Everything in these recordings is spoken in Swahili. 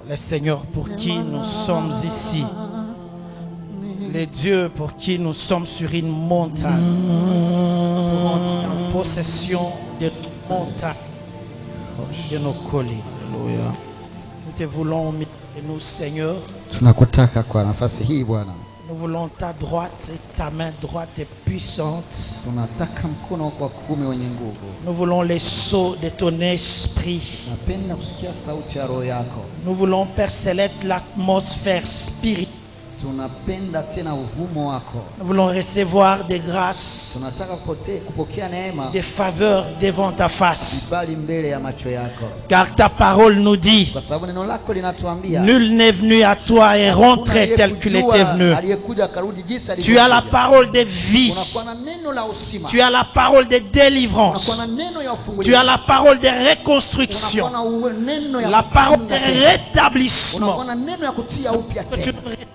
les seigneurs pour qui nous sommes ici, les dieux pour qui nous sommes sur une montagne, pour entrer en possession de nos montagnes, de nos collines. Nous te voulons, nous Seigneur, tunakutaka kwa nafasi hii Bwana. nous voulons ta droite et ta main droite et puissante. Tunataka mkono wako wa kuume wenye nguvu. Nous voulons les sauts de ton esprit. Napenda kusikia sauti ya roho yako. Nous voulons perceler l'atmosphère spirituelle. Tunapenda tena uvumo wako. Nous voulons recevoir des grâces, Tunataka kupokea neema, des faveurs devant ta face. bali mbele ya macho yako. Car ta parole nous dit, Kwa sababu neno lako linatuambia nul n'est venu à toi et rentré tel qu'il était venu. aliyekuja karudi jinsi alivyo. Tu as la parole de vie. Unakuwa na neno la uzima. Tu as la parole de délivrance. Unakuwa na neno ya ufungulivu. Tu as la parole de reconstruction. Unakuwa na neno ya La parole de kujenga tena. rétablissement. Unakuwa na neno ya kutia upya Que tu tena. nous rétablisses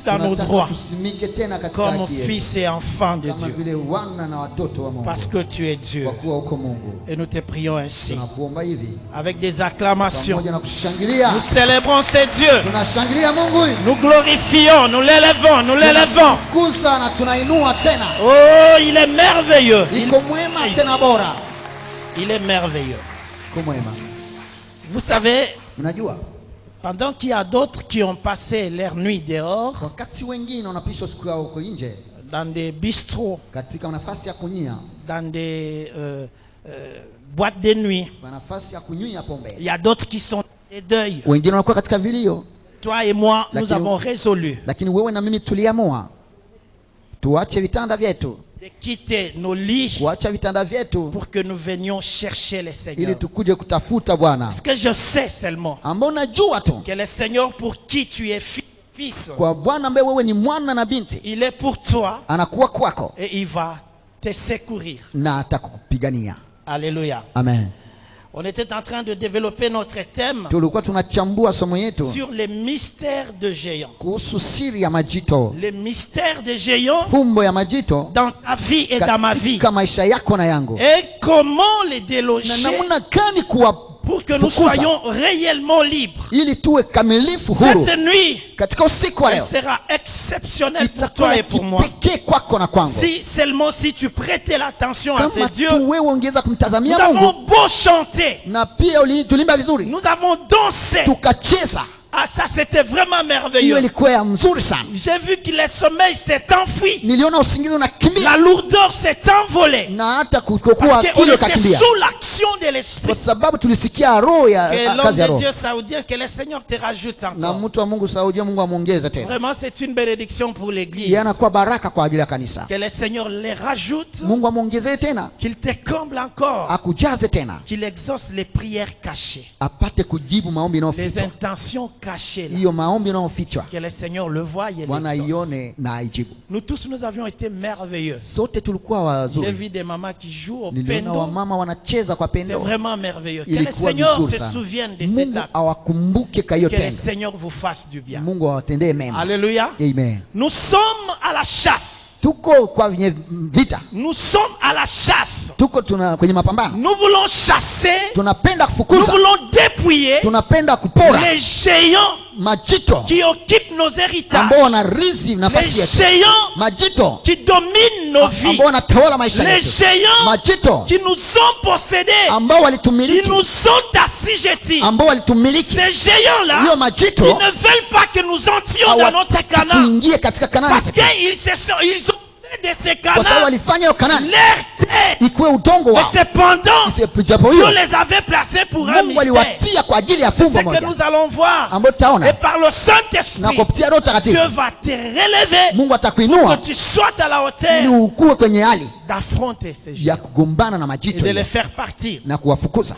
dans nos droits Tusimike tena katika comme haki yetu. fils et enfants de Kama Dieu. vile wana na watoto wa Mungu. Parce que tu es Dieu. Kwa kuwa uko Mungu. Et nous te prions ainsi. Tunakuomba hivi. Avec des acclamations. Pamoja na kushangilia. Nous célébrons ce Dieu. Tunashangilia Mungu huyu. Nous glorifions, nous l'élevons, nous l'élevons. Tunakuza na tunainua tena. Oh, il est merveilleux. Iko mwema tena bora. Il est merveilleux. Iko mwema. Vous savez, Unajua? pendant qu'il y a d'autres qui ont passé leur nuit dehors, Wakati wengine wanapisha siku yao huko nje dans des bistrots, katika nafasi ya kunyia, dans des boîtes de nuit, kwa nafasi ya kunyia pombe. il y a d'autres qui sont des deuils. Wengine wanakuwa katika vilio. Toi et moi, nous Lakini- avons résolu Lakini wewe na mimi tuliamua tuache vitanda vyetu, de quitter nos lits kuacha vitanda vyetu pour que nous venions chercher le ili Seigneur. tukuje kutafuta Bwana. Parce que je sais seulement Ambao najua tu que le Seigneur pour qui tu es fils, kwa Bwana ambaye wewe ni mwana na binti, il est pour toi anakuwa kwako et il va te secourir. na atakupigania. Alléluia. Amen. On était en train de développer notre thème Tulikuwa tunachambua somo yetu sur les mystères de géants. kuhusu siri ya majito, Les mystères de géants fumbo ya majito dans ta vie et dans ma vie. katika maisha yako na yangu, Et comment les na déloger namna gani kuwa pour que nous fukuza soyons réellement libres. ili tuwe kamilifu huru. Cette nuit, Katika usiku wa elle leo sera exceptionnelle pour itakuwa toi ya et pour moi. kipekee kwako na kwangu. Si seulement si tu prêtais l'attention à Kama ces dieux. tu wewe ongeza Nous kumtazamia avons Mungu, beau chanter, na pia tulimba vizuri, nous avons dansé. tukacheza, Ah, ça c'était vraiment hiyo merveilleux. ilikuwa ya mzuri sana. J'ai vu que le sommeil s'est enfui. Niliona usingizi unakimbia La lourdeur s'est envolée. na hata kukokuwa Parce qu'on akili était ukakimbia, sous l'action de l'esprit. kwa sababu tulisikia roho ya Que l'homme kazi ya de roho. Dieu saoudien, que le Seigneur te rajoute Na encore. mtu wa Mungu Saudi, Mungu amuongeze tena. Vraiment, c'est une bénédiction pour l'église. Yeye anakuwa baraka kwa ajili ya kanisa. Que le Seigneur les rajoute, Mungu amuongezee tena, qu'il te comble encore, akujaze tena, qu'il exauce les prières cachées, apate kujibu maombi les yanayofichwa, intentions cachées. Là. hiyo maombi yanayofichwa Que le Seigneur le voie et Bwana l'exauce. ione na aijibu. Nous tous, nous avions été merveilleux. Sote tulikuwa J'ai wazuri. vu des mamans qui jouent au Niliona pendo. wamama wanacheza kwa C'est pendo, vraiment merveilleux. Que le ilikuwa Seigneur vizuri se sana. souvienne de cet Mungu acte. awakumbuke kwa hiyo Que le tendo. Seigneur vous fasse du bien. Mungu awatendee mema. Alléluia. Amen. Nous sommes à la chasse. Tuko kwa venye vita, Nous sommes à la chasse. tuko kwenye mapambano, Nous voulons chasser. tunapenda Nous kufukuza, voulons dépouiller tunapenda kupora les géants majito qui occupent nos héritages. ambao wanarithi Les nafasi yetu, géants majito qui dominent nos vies. ambao wanatawala maisha Les yetu, géants majito qui nous ont possédés. ambao Ils walitumiliki, nous sont assujettis. ambao walitumiliki. Ces géants-là, Hiyo ils majito ne veulent pas que nous entrions dans notre hawataki Canaan. tuingie katika Kanaani, Parce qu'ils ont fait de ces kwa sababu Canaan walifanya hiyo Kanaani leur terre. ikuwe udongo Et wao. cependant, Japo Dieu hiyo les avait placés pour un Mungu mystère. aliwatia kwa ajili ya C'est fumbo ce que moja nous allons voir. ambayo Et tutaona, par le na Saint-Esprit, kupitia Roho Dieu Takatifu va te relever Mungu pour atakuinua que tu sois à la ili hauteur ukue kwenye hali d'affronter ces géants ya kugombana na et majito de hiyo les faire partir. na kuwafukuza.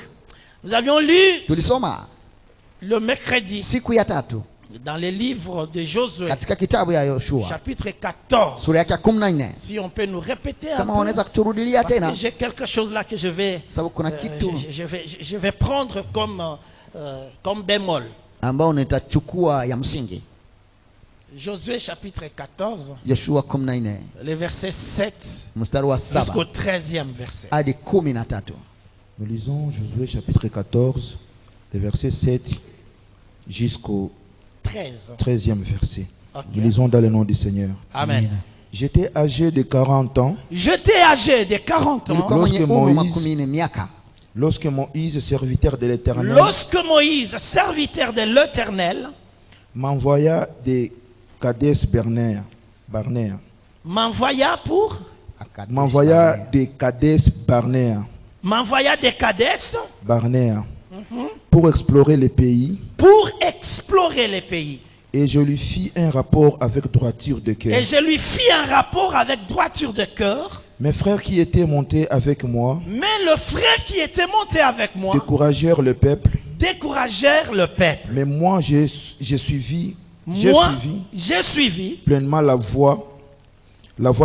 Nous avions lu Tulisoma le mercredi siku ya tatu dans les livres de Josué, katika kitabu ya Yoshua chapitre 14. sura yake ya 14. Si on peut nous répéter un Kama peu, wanaweza kuturudilia parce tena, que j'ai quelque chose là que je vais, sababu kuna kitu je vais prendre comme bémol. ambao nitachukua ya msingi. Josué chapitre 14, Yoshua 14 le verset 7 mstari wa 7 jusqu'au 13e verset. hadi 13. Nous lisons Josué chapitre 14, les versets 7 jusqu'au 13. 13e verset. Ok. Nous lisons dans le nom du Seigneur. Amen. J'étais âgé de 40 ans J'étais âgé de 40 ans Nilikuwa Lorsque mwenye umri wa Moïse- 10 miaka. lorsque Moïse, serviteur de l'Éternel, lorsque Moïse, serviteur de l'Éternel, m'envoya de Kadesh Barnea. m'envoya pour M'envoya de Kadesh m'envoya des Kadès Barnea pour explorer les pays, pour explorer les pays. et je lui fis un rapport avec droiture de cœur. Et je lui fis un rapport avec droiture de cœur. Mes frères qui étaient montés avec moi Mais le frère qui était monté avec moi découragèrent le peuple, découragèrent le peuple. mais moi j'ai suivi J'ai suivi pleinement la voie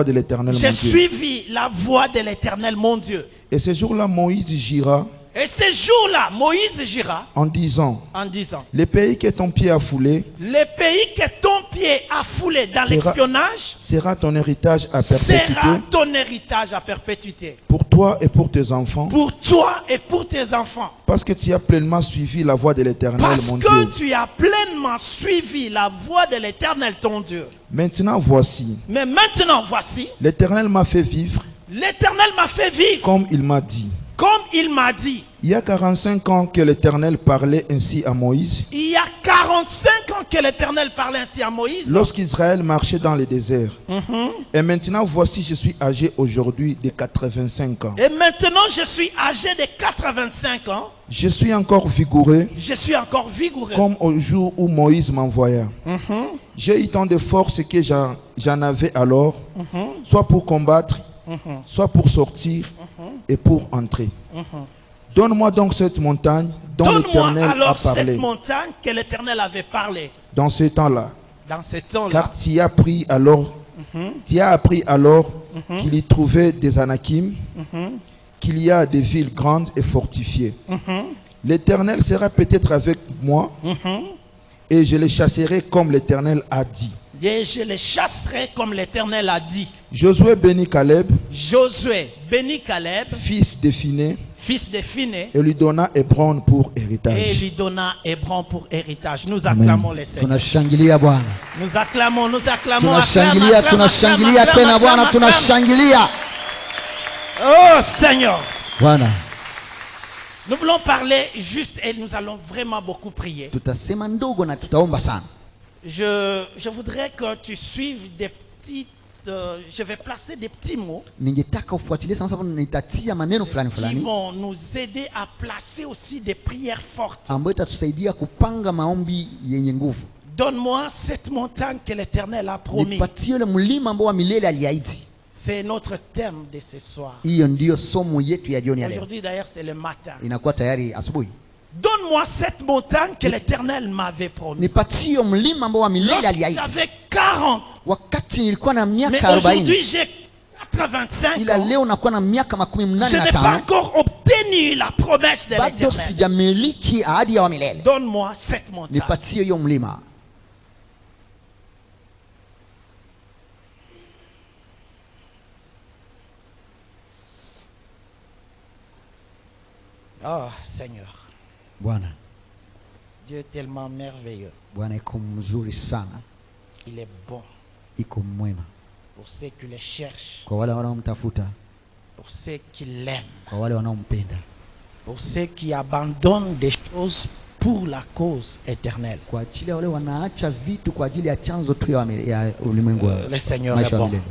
de l'Éternel mon J'ai Dieu. suivi la voie de l'Éternel mon Dieu. Et ce jour-là, Moïse gira Et ce jour-là, Moïse gira en disant, en disant, les pays que ton pied a foulés les pays que ton pied a foulé dans l'espionnage sera ton héritage à perpétuité sera ton héritage à perpétuité. pour toi et pour tes enfants, Pour toi et pour tes enfants. parce que tu as pleinement suivi la voie de l'Éternel Parce mon que Dieu. tu as pleinement suivi la voie de l'Éternel ton Dieu. Maintenant voici, Mais maintenant, voici, l'Éternel m'a fait vivre l'Éternel m'a fait vivre comme il m'a dit. comme il m'a dit. Il y a 45 ans que l'Éternel parlait ainsi à Moïse, Il y a 45 ans que l'Éternel parlait ainsi à Moïse. lorsqu'Israël marchait dans le désert. Et maintenant voici, je suis âgé aujourd'hui de 85 ans. Et maintenant, je suis âgé de 85 ans. Je suis encore vigoureux Je suis encore vigoureux. comme au jour où Moïse m'envoya. J'ai eu tant de force que j'en avais alors, soit pour combattre, soit pour sortir et pour entrer. Donne-moi donc cette montagne dont Donne-moi l'Éternel a alors cette parlé montagne que l'Éternel avait parlé. dans ce temps-là. Dans ce temps-là. Car tu as appris alors qu'il y trouvait des Anakim, qu'il y a des villes grandes et fortifiées. L'Éternel sera peut-être avec moi, et je les chasserai comme l'Éternel a dit. Et je les chasserai comme l'Éternel a dit. Josué bénit Caleb, Josué bénit Caleb, fils de Phiné, fils de Phiné, et lui donna Hébron pour et héritage. lui donna Hébron pour héritage. Nous acclamons les Seigneurs. Tunashangilia Bwana. Nous acclamons. Tunashangilia, tunashangilia tena Bwana, tunashangilia. Oh Seigneur. Bwana. Nous voulons parler juste et nous allons vraiment beaucoup prier. Tutasema ndogo na tutaomba sana. Je voudrais que tu suives des petites... je vais placer des petits mots Ningetaka ufuatilie sana sababu nitatia maneno fulani qui fulani vont nous aider à placer aussi des prières fortes. ambayo itatusaidia kupanga maombi yenye nguvu. Donne-moi cette montagne que l'Éternel a promis. Nipatie ule mlima ambao wa milele aliahidi. C'est notre thème de ce soir. Hiyo ndio somo yetu ya jioni ya leo. Aujourd'hui d'ailleurs c'est le matin. Inakuwa tayari asubuhi. Donne-moi cette montagne que l'Éternel m'avait promis. Nipatie mlima ambao wa milele Lorsque aliahidi. j'avais 40, Wakati nilikuwa na mais miaka 40, aujourd'hui j'ai 85 ila ans, leo nakuwa na miaka je n'ai 85, pas encore obtenu la promesse de bado l'Éternel. sijamiliki ahadi ya wa milele. Donne-moi cette montagne. Nipatie hiyo mlima. Oh Seigneur, Bwana, Dieu est tellement merveilleux. Bwana iko mzuri sana, Il est bon iko mwema pour ceux qui le cherchent, kwa wale wanaomtafuta, pour ceux qui l'aiment, kwa wale wanaompenda, pour ceux qui abandonnent des choses pour la cause éternelle. kwa ajili ya wale wanaacha vitu kwa ajili ya chanzo tu ya ulimwengu wa Le Seigneur maisha est ya bon. milele.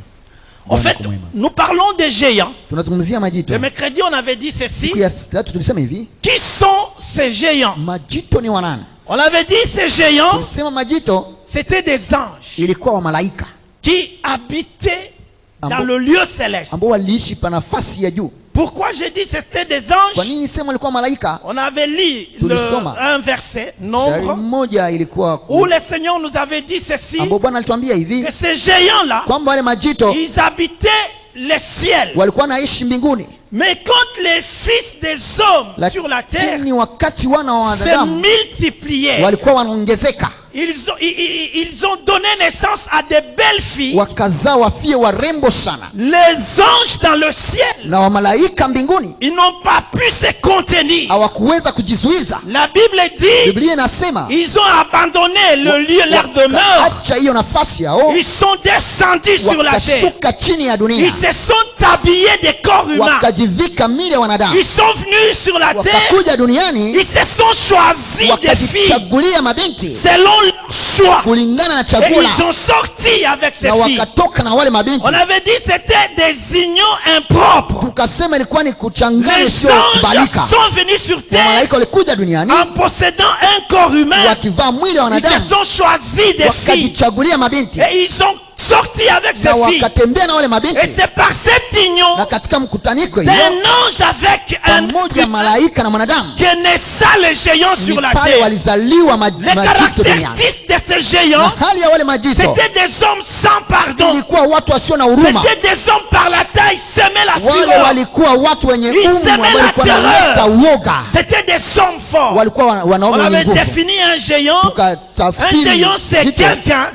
En Bwana fait, iko mwema. nous parlons des géants. Tunazungumzia majito. Le mercredi, on avait dit ceci. Siku ya tatu tulisema hivi, Qui sont ces géants? majito ni wanani? On avait dit ces géants, Tulisema majito c'était des anges ilikuwa wa malaika qui habitaient dans le lieu céleste. ambao waliishi pa nafasi ya juu. Pourquoi j'ai dit c'était des Kwa anges? nini sema walikuwa malaika? On avait lu Tulisoma. un verset, Shairi Nombre, moja ilikuwa où le Seigneur nous avait dit ceci, ambao Bwana alituambia hivi que ces géants-là, kwamba wale majito ils habitaient le ciel. walikuwa naishi mbinguni, Mais quand les fils des hommes sur la terre lakini wakati wana wa se wanadamu multipliaient, walikuwa wanaongezeka. Ils ont donné naissance à des belles filles. wakazaa wafie warembo sana, Les anges dans le ciel, na wamalaika mbinguni ils n'ont pas pu se contenir. hawakuweza kujizuiza. La Bible dit, Biblia inasema ils ont abandonné le lieu, leur demeure. acha hiyo nafasi yao, Ils sont descendus sur la terre. wakashuka chini ya dunia, Ils se sont habillés des corps humains. wakajivika mili ya wanadamu, Ils sont venus sur la terre. wakakuja duniani, Ils se sont choisis des filles wakajichagulia mabinti selon leur choix. kulingana na Et chaguo lao, ils ont sorti avec ces na filles. wakatoka na wale mabinti. On avait dit c'était des unions impropres. Tukasema ilikuwa ni kuchanganya Les sio anges kubalika. sont venus sur terre Malaika walikuja duniani en possédant un corps humain. wakivaa mwili wa Ils se wanadamu, sont choisis des filles. wakajichagulia mabinti Et ils ont sorti avec ces na filles. wakatembea na wale Et mabinti, c'est par cette union na katika mkutaniko hiyo d'un ange avec un pamoja malaika na mwanadamu que naissa les géants ni sur la pale terre. walizaliwa Les majito duniani. caractéristiques de ces Na géants, hali ya wale majito c'était des hommes sans pardon. ilikuwa watu wasio na huruma, C'était des hommes par la taille semaient la wale fureur. walikuwa watu wenye Ils umu semaient ambao la walikuwa terreur. wanaleta uoga, C'était des hommes forts. walikuwa On wanaume wenye avait nguvu. défini un géant. Un Tukatafsiri géant, c'est jito. quelqu'un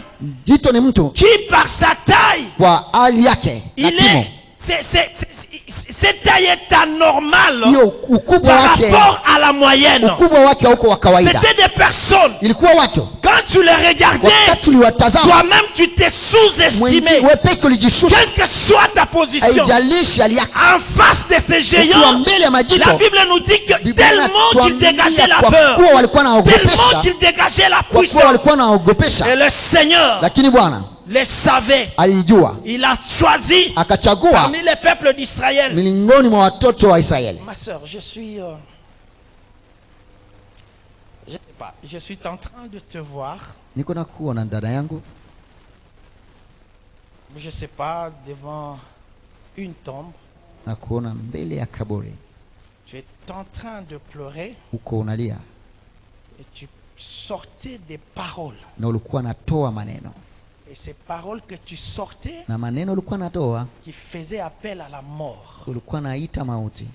Jito ni mtu qui, par sa taille, kwa hali yake na il kimo, est, cette taille est anormale hiyo ukubwa par wake, rapport à la moyenne. ukubwa wake hauko wa kawaida. C'était des personnes. Ilikuwa watu Quand tu les regardais, wakati uliwatazama toi-même tu t'es sous-estimé. wewe peke ulijishusha, Quelle que soit ta position, haijalishi hali yake. en face de ces Ukiwa géants, mbele ya majito, la Bible nous dit que Biblia tellement qu'ils inatuambia dégageaient la kwa peur, kuwa walikuwa tellement wanaogopesha, qu'ils dégageaient la kwa kuwa puissance. walikuwa wanaogopesha, Et le Seigneur lakini Bwana les savait. alijua, Il a choisi akachagua parmi les peuples d'Israël. miongoni mwa watoto wa Israeli. Ma soeur, je suis... je sais pas, je suis en train de te voir, Niko na kuona dada yangu, je sais pas, devant une tombe. na kuona mbele ya kaburi, Tu es en train de pleurer uko unalia et tu sortais des paroles. na ulikuwa natoa maneno, Et ces paroles que tu sortais na maneno ulikuwa natoa qui faisaient appel à la mort. ulikuwa naita mauti,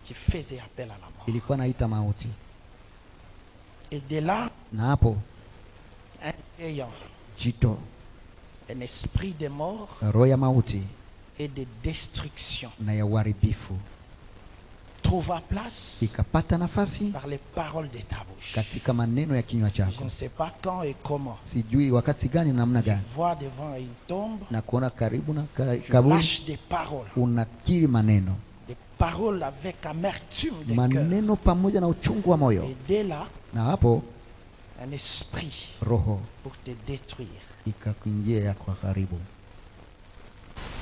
Qui faisaient appel à la mort. ilikuwa naita mauti. Et de là, Na hapo un géant, jito, un esprit de mort roho ya mauti et de destruction na ya uharibifu trouva place ikapata nafasi par les paroles de ta bouche. katika maneno ya kinywa Je chako. ne sais pas quand et comment. Sijui wakati gani, namna Tu gani, vois devant une tombe, na kuona karibu na tu kaburi, lâches des paroles. unakiri maneno, Des paroles avec amertume de cœur. maneno pamoja na uchungu wa moyo, Et dès là, na hapo un esprit roho pour te détruire. ikakuingia kwa karibu.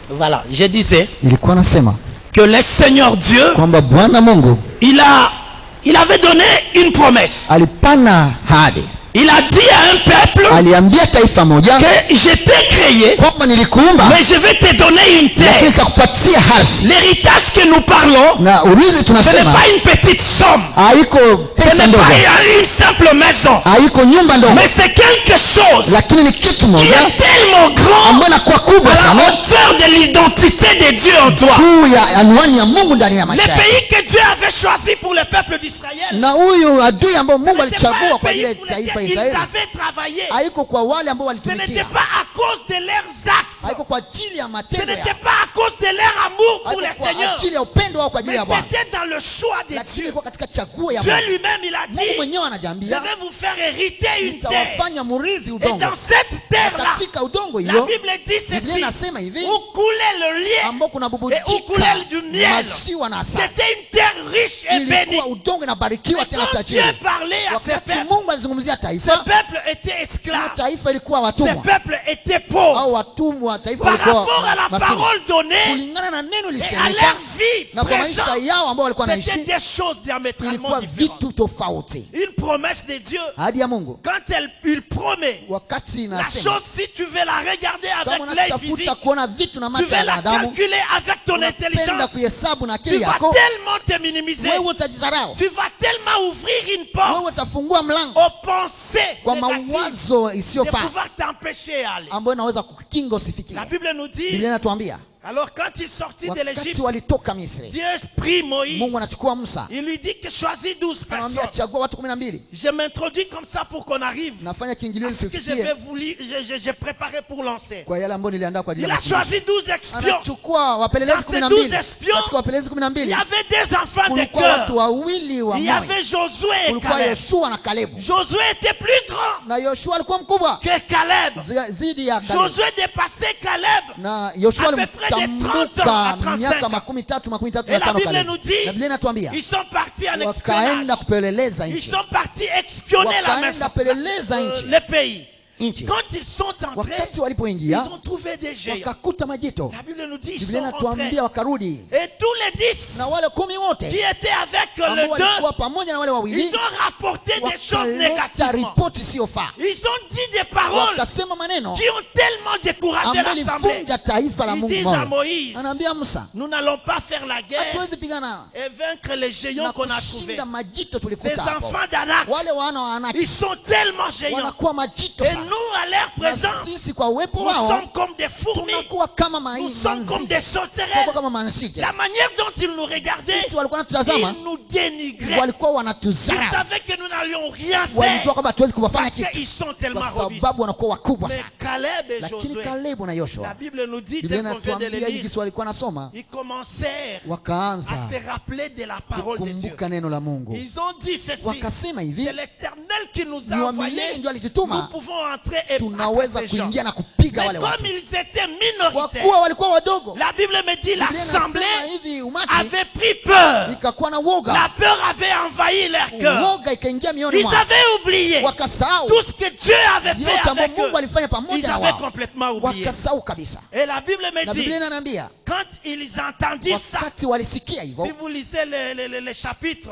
Voilà, je disais Ilikuwa nasema que le Seigneur Dieu, kwamba Bwana Mungu il avait donné une promesse. alipana hadi, Il a dit à un peuple aliambia taifa moja que je t'ai créé, kwamba nilikuumba, mais je vais te donner une lakini terre. nitakupatia ardhi. L'héritage que nous parlons, Na urithi ce n'est tunasema pas une petite somme. haiko Ce pesa n'est ndogo, pas une simple maison. haiko nyumba ndogo, Mais c'est quelque chose lakini ni kitu qui moja est tellement grand ambayo inakuwa kubwa à la sana hauteur de l'identité de Dieu en toi. juu ya anwani ya Mungu ndani ya Les maisha yako. pays que Dieu avait choisis pour le peuple d'Israël, Na huyu adui ambao Mungu ce n'était pas alichagua un kwa ajili pays ya pour taifa lequel ils Israeli, avaient travaillé. haiko kwa wale ambao Ce n'était walitumikia, pas à cause de leurs actes. haiko kwa ajili ya Ce matendo n'était yao, pas à cause de leur amour pour le haiko kwa Seigneur. ajili ya upendo wao kwa ajili Mais ya Bwana, c'était dans le choix de lakini Dieu. ilikuwa katika chaguo ya Dieu Mungu. lui-même, il a Mungu dit, mwenyewe je anajiambia, vais vous faire hériter une terre. nitawafanya murithi Et udongo. dans cette Na terre-là, katika udongo la hiyo Bible dit Biblia ceci, inasema hivi, où coulait le lait ambao kuna et où bubujika coulait du miel. maziwa na asali. C'était une terre riche et bénie. Ilikuwa udongo inabarikiwa Mais tena quand Dieu tajiri. parlait à ces Wakati peuples, Mungu alizungumzia ces taifa, peuples étaient hiyo esclaves. taifa ilikuwa Ces watumwa peuples étaient pauvres. au watumwa, taifa Par walikuwa rapport à la maskini. parole donnée Kulingana na neno et à lisemeka leur vie na kwa maisha présente, yao ambao walikuwa c'était naishi, des choses diamétralement ilikuwa différentes. vitu tofauti. Une promesse de Dieu, Ahadi ya Mungu quand il promet wakati la inasema, chose, si tu veux la regarder avec kama l'œil physique, unatafuta kuona vitu na tu macho veux ya la wanadamu, calculer avec ton unapenda intelligence, kuhesabu na tu akili vas yako, tellement te minimiser, wewe utajidharau, tu vas tellement ouvrir une porte wewe utafungua mlango aux pensées kwa négatives mawazo de isiyofaa pouvoir t'empêcher d'aller. ambayo inaweza kukinga usifikie. La Bible nous dit, Biblia inatuambia Alors quand il sortit de wakati l'Égypte, walitoka Misri, Dieu prit Moïse. Mungu anachukua Musa, Il lui dit que choisis 12 anamwambia personnes. chagua watu 12. Je m'introduis comme ça pour qu'on arrive Nafanya kiingilio à ce que j'ai préparé pour lancer. kwa yale ambayo niliandaa kwa ajili Il ya a choisi 12 espions. anachukua wapelelezi Dans ces 12. 12 espions, Katika wapelelezi Il y 12 avait des enfants de kulikuwa cœur. watu wawili wa Il y moyo. avait Josué et Kulikuwa Caleb. Yoshua na Kalebu. Josué était plus grand Na Yoshua alikuwa mkubwa que Caleb. zidi ya Kalebu. Josué dépassait Caleb. Na Yoshua à peu près de 30 ans à 35 miaka ans. 33 Et la na Bible Kalebu. nous dit, Na Biblia inatuambia ils sont partis en espionnage. wakaenda kupeleleza Ils nchi. sont partis espionner la Wakaenda maison, peleleza nchi. le pays. Nchi. Quand ils sont entrés, Wakati ils walipoingia ont trouvé des géants. wakakuta majito. La Bible nous dit, ils Biblia sont rentrés. inatuambia wakarudi. Et tous les 10 Na wale 10 wote qui étaient avec ambao le walikuwa 2, pamoja na wale wawili ils ont rapporté des choses wakaleta négatives. ripoti isiyofaa. Ils ont dit des paroles Wakasema maneno qui ont tellement découragé ambayo l'assemblée. ilivunja taifa la Ils Mungu disent à moyo. Moïse, Anaambia Musa, nous n'allons pas faire la guerre hatuwezi pigana et vaincre les géants na qu'on a trouvés. kushinda majito Ces tulikuta hapo. enfants d'Anak, Wale wana wa Anaki ils sont tellement géants. wanakuwa majito Et sana. nous, à leur Na présence, sisi kwa uwepo nous wao sommes comme des fourmis. tunakuwa kama Nous sommes comme des manzige. sauterelles. Tunakuwa kama mansike. La manière dont ils nous regardaient, Sisi walikuwa wanatutazama, ils nous dénigraient. walikuwa Ils wanatuzarau. savaient que nous n'allions rien Walijua faire kwamba hatuwezi kuwafanya parce kitu qu'ils sont tellement kwa robustes. sababu wanakuwa wakubwa Mais sana. Caleb et Lakini Josué, Kalebu na la Yoshua, Bible nous dit, Biblia tel qu'on vient de le inatuambia lire, jinsi walikuwa nasoma, ils commencèrent à wakaanza se rappeler de la parole de Dieu. kukumbuka neno la Mungu. Ils ont dit ceci, Wakasema hivi, c'est l'Éternel qui nous a ni wa envoyés, milele ndio nous alitutuma, pouvons entrer et battre tunaweza ces gens. kuingia na kupiga Mais wale comme watu. ils étaient Kwa minoritaires, kuwa walikuwa wadogo, la Bible me dit Biblia l'assemblée inasema hivi, umati avait pris peur. ikakuwa na La woga, peur avait envahi leur cœur. woga ikaingia mioni Ils mwao, avaient oublié wakasahau tout ce que Dieu avait fait vyote ambavyo avec eux. Mungu alifanya Ils pamoja na avaient wao, complètement oublié. wakasahau kabisa. Et la Bible me Na Biblia dit, inaniambia quand ils entendirent ça, wakati walisikia si hivyo, vous lisez les chapitres,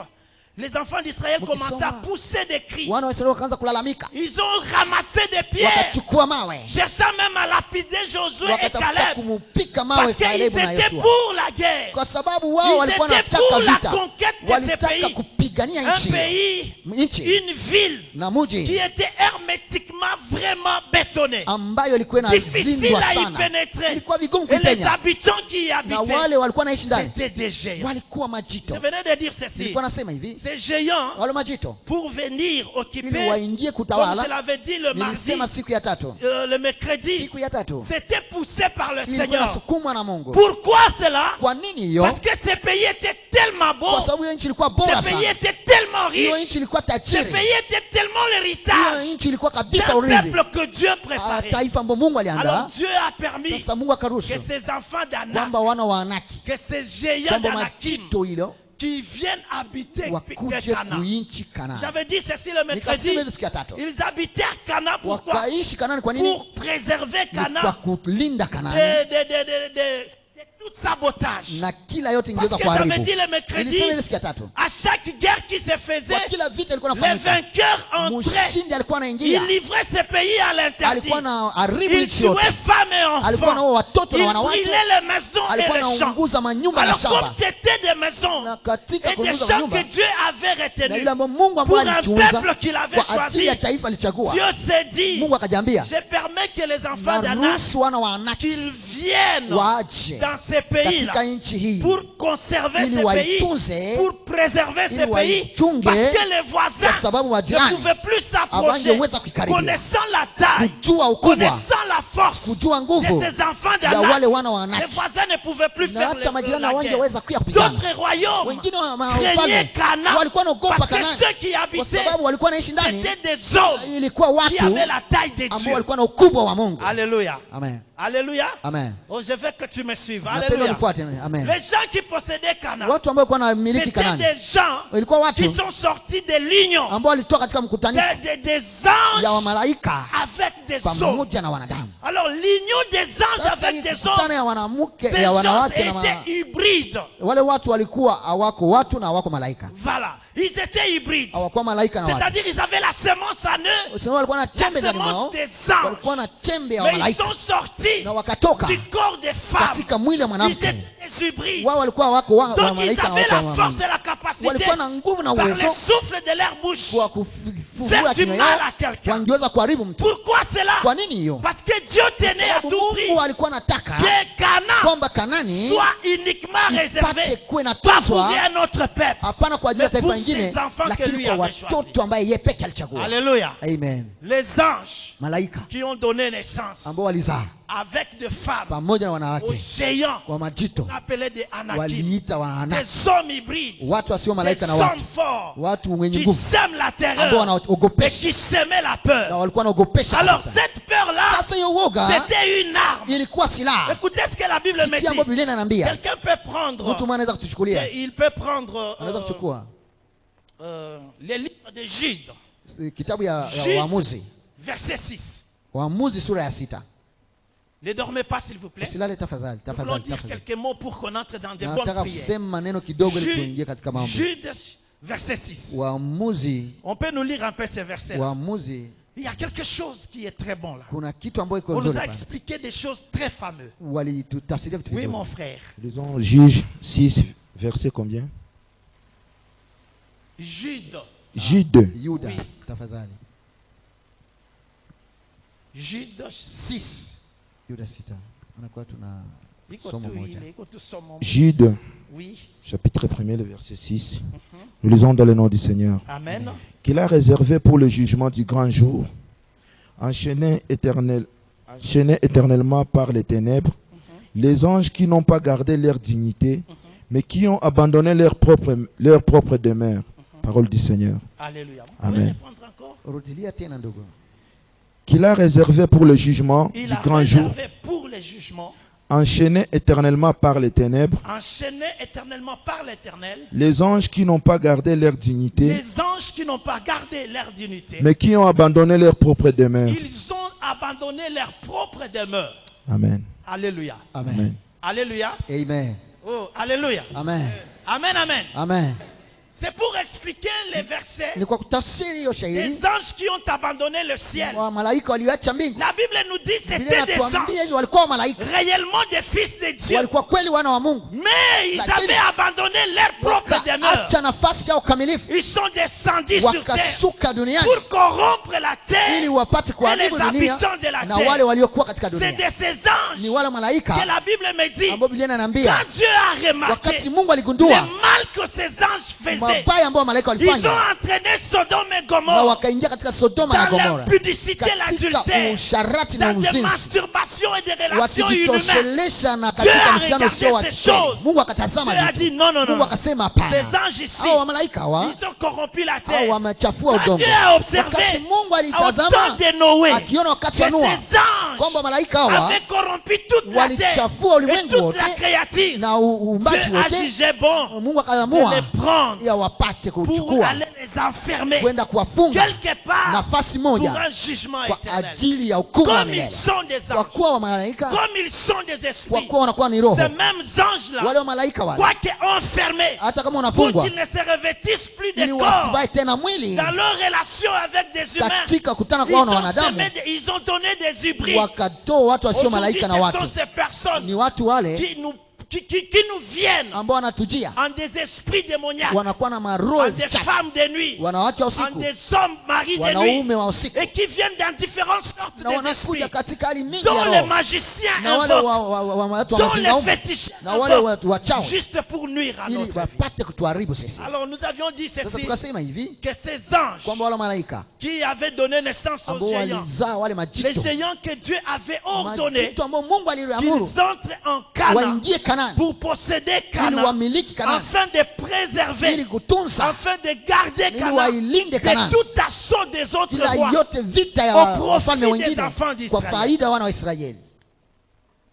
les enfants d'Israël Mukisoma. commençaient à pousser des cris. wana wa Israeli wakaanza kulalamika, Ils ont ramassé des pierres, wakachukua mawe, cherchant même à lapider Josué et wakatafuta Caleb, kumupika mawe parce qu'ils Kalebu na étaient Yoshua, pour la guerre. kwa sababu wao Ils walikuwa étaient wanataka pour la vita, conquête de ces walitaka pays. kupigania Un nchi, pays, nchi une ville na qui muji était hermétiquement vraiment bétonnée. ambayo ilikuwa Difficile inalindwa à y sana, pénétrer. ilikuwa vigumu Et les kuipenya, habitants qui y na habitaient, wale walikuwa naishi ndani c'était des géants. walikuwa majito. Je venais de dire ceci. Nilikuwa nasema hivi, Ces géants, wale majito pour venir ili occuper, waingie comme kutawala, je l'avais dit le mardi, nilisema siku ya tatu, le mercredi, siku ya tatu c'était poussé par le ilikuwa Seigneur. nasukumwa na Mungu. Pourquoi cela? Kwa nini hiyo? Parce que ces pays étaient tellement Kwa beaux, sababu hiyo nchi ilikuwa bora ces pays sana, étaient tellement hiyo riches, nchi ilikuwa ces tajiri, pays étaient tellement l'héritage hiyo nchi ilikuwa kabisa d'un urithi, peuple que Dieu préparait. taifa ambalo Mungu Alors aliandaa. Dieu a permis Sasa Mungu akaruhusu que ces enfants d'Anak, kwamba wana wa Anaki, que ces géants kwamba d'Anakim majito hilo qui viennent habiter wakuje Canaan. kuinchi Kanani. J'avais dit ceci le mercredi. Nikasema hivi siku ya tatu, Ils habitèrent Canaan pourquoi? wakaishi Kanani. Kwa nini? Pour préserver Ni kwa Canaan kulinda Kanani de tout sabotage. na kila yote Parce ingeweza que j'avais kuharibu. dit le mercredi, Nilisema hivi siku ya tatu, à chaque guerre qui se kwa faisait, kila vita ilikuwa les inafanyika, vainqueurs entraient. mshindi alikuwa anaingia, Ils livraient ces pays à l'interdit. alikuwa na haribu Ils nchi yote, tuaient femmes et alikuwa na enfants. watoto na Ils wanawake, brûlaient les maisons et alikuwa les champs. anaunguza manyumba na Alors comme shamba, c'était des maisons na katika et des kuunguza champs manyumba que Dieu avait na retenus ile ambayo Mungu pour ambaye un alichunguza peuple qu'il avait kwa ajili choisi, ya taifa alichagua, Dieu s'est dit, Mungu akajiambia, je permets que les enfants d'Anak naruhusu wana wa Anaki qu'ils viennent waje dans ces pays-là katika nchi hii pour conserver ili ces pays, waitunze, pour préserver ces ili pays, waichunge, parce que les voisins kwa sababu ne majirani pouvaient plus s'approcher, hawangeweza kuikaribia, connaissant la taille, kujua ukubwa, connaissant la force kujua nguvu de ces enfants ya d'Anak. wale wana wa Les Anaki, voisins ne pouvaient plus na faire hata majirani la guerre. hawangeweza kuya kupigana. D'autres royaumes Wengine wa craignaient wafalme Canaan walikuwa wanaogopa parce que Kanani ceux qui kwa habitaient sababu walikuwa wanaishi ndani, c'était des hommes ilikuwa qui watu avaient la taille de ambao Dieu. walikuwa na ukubwa wa Mungu. Alléluia. Amen. Alléluia. Amen. Oh, je veux que tu me suives. Napenda Alléluia. unifuate. Amen. Les gens qui possédaient Canaan, Watu ambao walikuwa wanamiliki c'était Kanani des gens walikuwa qui watu sont sortis de l'union ambao walitoka katika mkutaniko des ya anges wamalaika avec des hommes. pamoja na wanadamu. Alors l'union des anges Sasa avec hii des mkutano hommes, ya wanamke ces ya gens wanawake na étaient hybrides. wale watu walikuwa hawako watu na hawako malaika, Voilà, ils étaient hybrides. hawakuwa malaika na watu. C'est-à-dire ils avaient la semence en eux, Sema walikuwa na la chembe ndani semence mwao, des anges. walikuwa na chembe ya Mais ils malaika sont sortis na wakatoka du corps des femmes. katika mwili wa Ils mwanamke. étaient des hybrides. Wao walikuwa wako wa Donc ils malaika na avaient wako la wa force Mungu. et la capacité Walikuwa na nguvu na par le uwezo souffle de leur bouche wa faire kufufua du kinywa mal yao, à quelqu'un. wangeweza kuharibu mtu. Pourquoi cela? Kwa nini hiyo? Parce que Dieu tenait à Sababu tout prix Mungu alikuwa anataka que Canaan kwamba Kanani soit uniquement réservé ipate kuwe na pas pour tunzwa, un autre peuple, hapana kwa ajili ya mais pour taifa lingine, ses enfants que lakini lui kwa avait choisis. watoto ambaye yeye peke alichagua. Alléluia. Amen. Les anges Malaika qui ont donné naissance ambao walizaa avec des femmes pamoja na aux wanawake géants wa majito appelés des Anakim, waliita wana des hommes hybrides, watu wasio des malaika na hommes watu forts watu wenye qui nguvu sèment la ambao terreur et wanaogopesha qui sèment la na peur. walikuwa wanaogopesha Alors kabisa. cette peur-là, Sasa hiyo woga c'était une arme. ilikuwa silaha. Écoutez ce que la Bible me Sikia ambapo dit. Biblia inaniambia Quelqu'un peut prendre, mtu mmoja anaweza kutuchukulia, il peut prendre anaweza kuchukua les livres de Jude, kitabu ya Jude. Waamuzi, verset 6. Waamuzi sura ya 6. Ne dormez pas s'il vous plaît. Usilale tafadhali, Nous voulons tafadhali, dire tafadhali. quelques mots pour qu'on entre dans des bonnes Nataka prières. kusema maneno kidogo ili tuingie katika mambo. Jude, verset 6. Waamuzi, On peut nous lire un peu ces versets. Waamuzi, Il y a quelque chose qui est très bon là. kuna kitu ambacho iko On nous nzuri a hapa. expliqué des choses très fameuses. Walitutafsiria vitu Oui, vizuri. mon frère. Lisons Juge 6, verset combien? Jude. Jude. Yuda, Oui. tafadhali. Jude 6. Yuda 6. Anakuwa tuna Iko somo tu moja. ile, iko tu somo. Jude, Oui. chapitre 1er, le verset 6. Nous lisons dans le nom du Seigneur. Amen. Qu'il a réservé pour le jugement du grand jour, enchaîné éternellement par les ténèbres, les anges qui n'ont pas gardé leur dignité, mais qui ont abandonné leur propre demeure. Parole du Seigneur. Alléluia. Vous Amen. pouvez répondre encore? Rudilia tena ndugu. Qu'il a réservé pour le jugement Il du a grand jour, réservé pour les jugements, enchaîné éternellement par les ténèbres, enchaînés éternellement par l'Éternel, les anges qui n'ont pas gardé leur dignité, les anges qui n'ont pas gardé leur dignité, mais qui ont abandonné leur propre demeure. ils ont abandonné leur propre demeure. Amen. Alléluia. Amen. Amen. Alléluia. Amen. Oh, alléluia. Amen. Amen, amen. Amen. C'est pour expliquer les versets Ni kwa kutafsiri hiyo shairi des anges qui ont abandonné le ciel. wa malaika walioacha mbingu. La Bible nous dit Biblia c'était des inatuambia anges, hivi walikuwa malaika. réellement des fils de Dieu. Walikuwa kweli wana wa Mungu. Mais ils Lakini avaient abandonné leur propre demeure. Wakaacha nafasi ya ukamilifu. Ils sont descendus sur terre Wakashuka duniani pour corrompre la terre ili wapate et kuharibu les dunia habitants de la na wale terre. waliokuwa katika C'est dunia. de ces anges Ni wale malaika que la Bible me dit, ambao Biblia inaniambia quand Dieu a remarqué wakati Mungu le aligundua mal que ces anges faisaient, mabaya ambayo malaika ils ont walifanya entraîné Sodome et na Gomorre wakaingia katika Sodoma na dans Gomora, l'impudicité, katika l'adultère, usharati na dans des uzinzi, masturbations et des relations humaines. wakijitoshelesha na Dieu katika a mishano sio wa regardé ces kweli. choses. Mungu akatazama Dieu a dit vitu. non, non, non. Mungu akasema hapana, Ces anges ici, hao wa malaika hawa ils ont corrompu la hao terre. wamechafua Quand udongo. Dieu a observé Wakati Mungu au temps alitazama de Noé akiona wakati que wa Noa ces anges kwamba malaika hawa avaient corrompu toute la terre walichafua et ulimwengu toute la wote créature, na uumbaji Dieu a wote, jugé bon Mungu de akaamua les prendre ya wapate pour kuchukua aller les enfermer kwenda kuwafunga quelque part nafasi pour moja un jugement kwa éternel. ajili ya hukumu ya Comme ils milele. sont des Kwa anges, kuwa wa malaika, comme ils sont des kwa esprits, kuwa wanakuwa ni roho, ces mêmes anges-là, wale wa malaika wale, quoique enfermés, hata kama pour unafungwa qu'ils ne se revêtissent plus de ili corps wasivae tena mwili dans leur relation avec des humains, katika kutana ils kwao na ont, wanadamu, ils ont donné des hybrides. wakatoa watu wasio Aujourd'hui, malaika na ce watu. sont ces personnes Ni watu wale qui nous viennent ambao wanatujia, en des esprits démoniaques, wanakuwa na maroho en des chafu, femmes de nuit, wanawake wa en usiku, des hommes maris de wanaume nuit, wa usiku, et qui viennent dans différentes sortes na d'esprits, wanakuja katika hali mingi ya dont les roho, magiciens na wale invoquent, watu wa dont les mazingaombwe, féticheurs na wale invoquent, wachawi, juste pour nuire à ili notre vie. wapate kutuharibu sisi. Alors nous avions dit Sasa ceci, tukasema hivi que ces anges kwamba wale malaika qui avaient donné naissance aux ambao géants, walizaa wale les majito, géants que Dieu avait ordonné majito ambao Mungu aliamuru qu'ils entrent en Canaan waingie Kanaani pour posséder ili Canaan, wamiliki Kanaani, afin de préserver, ili kutunza, afin de garder ili Canaan wailinde de Kanaani, tout assaut des autres ila rois, yote vita ya au profit wafalme des wengine enfants kwa d'Israël. faida ya wana wa Israeli,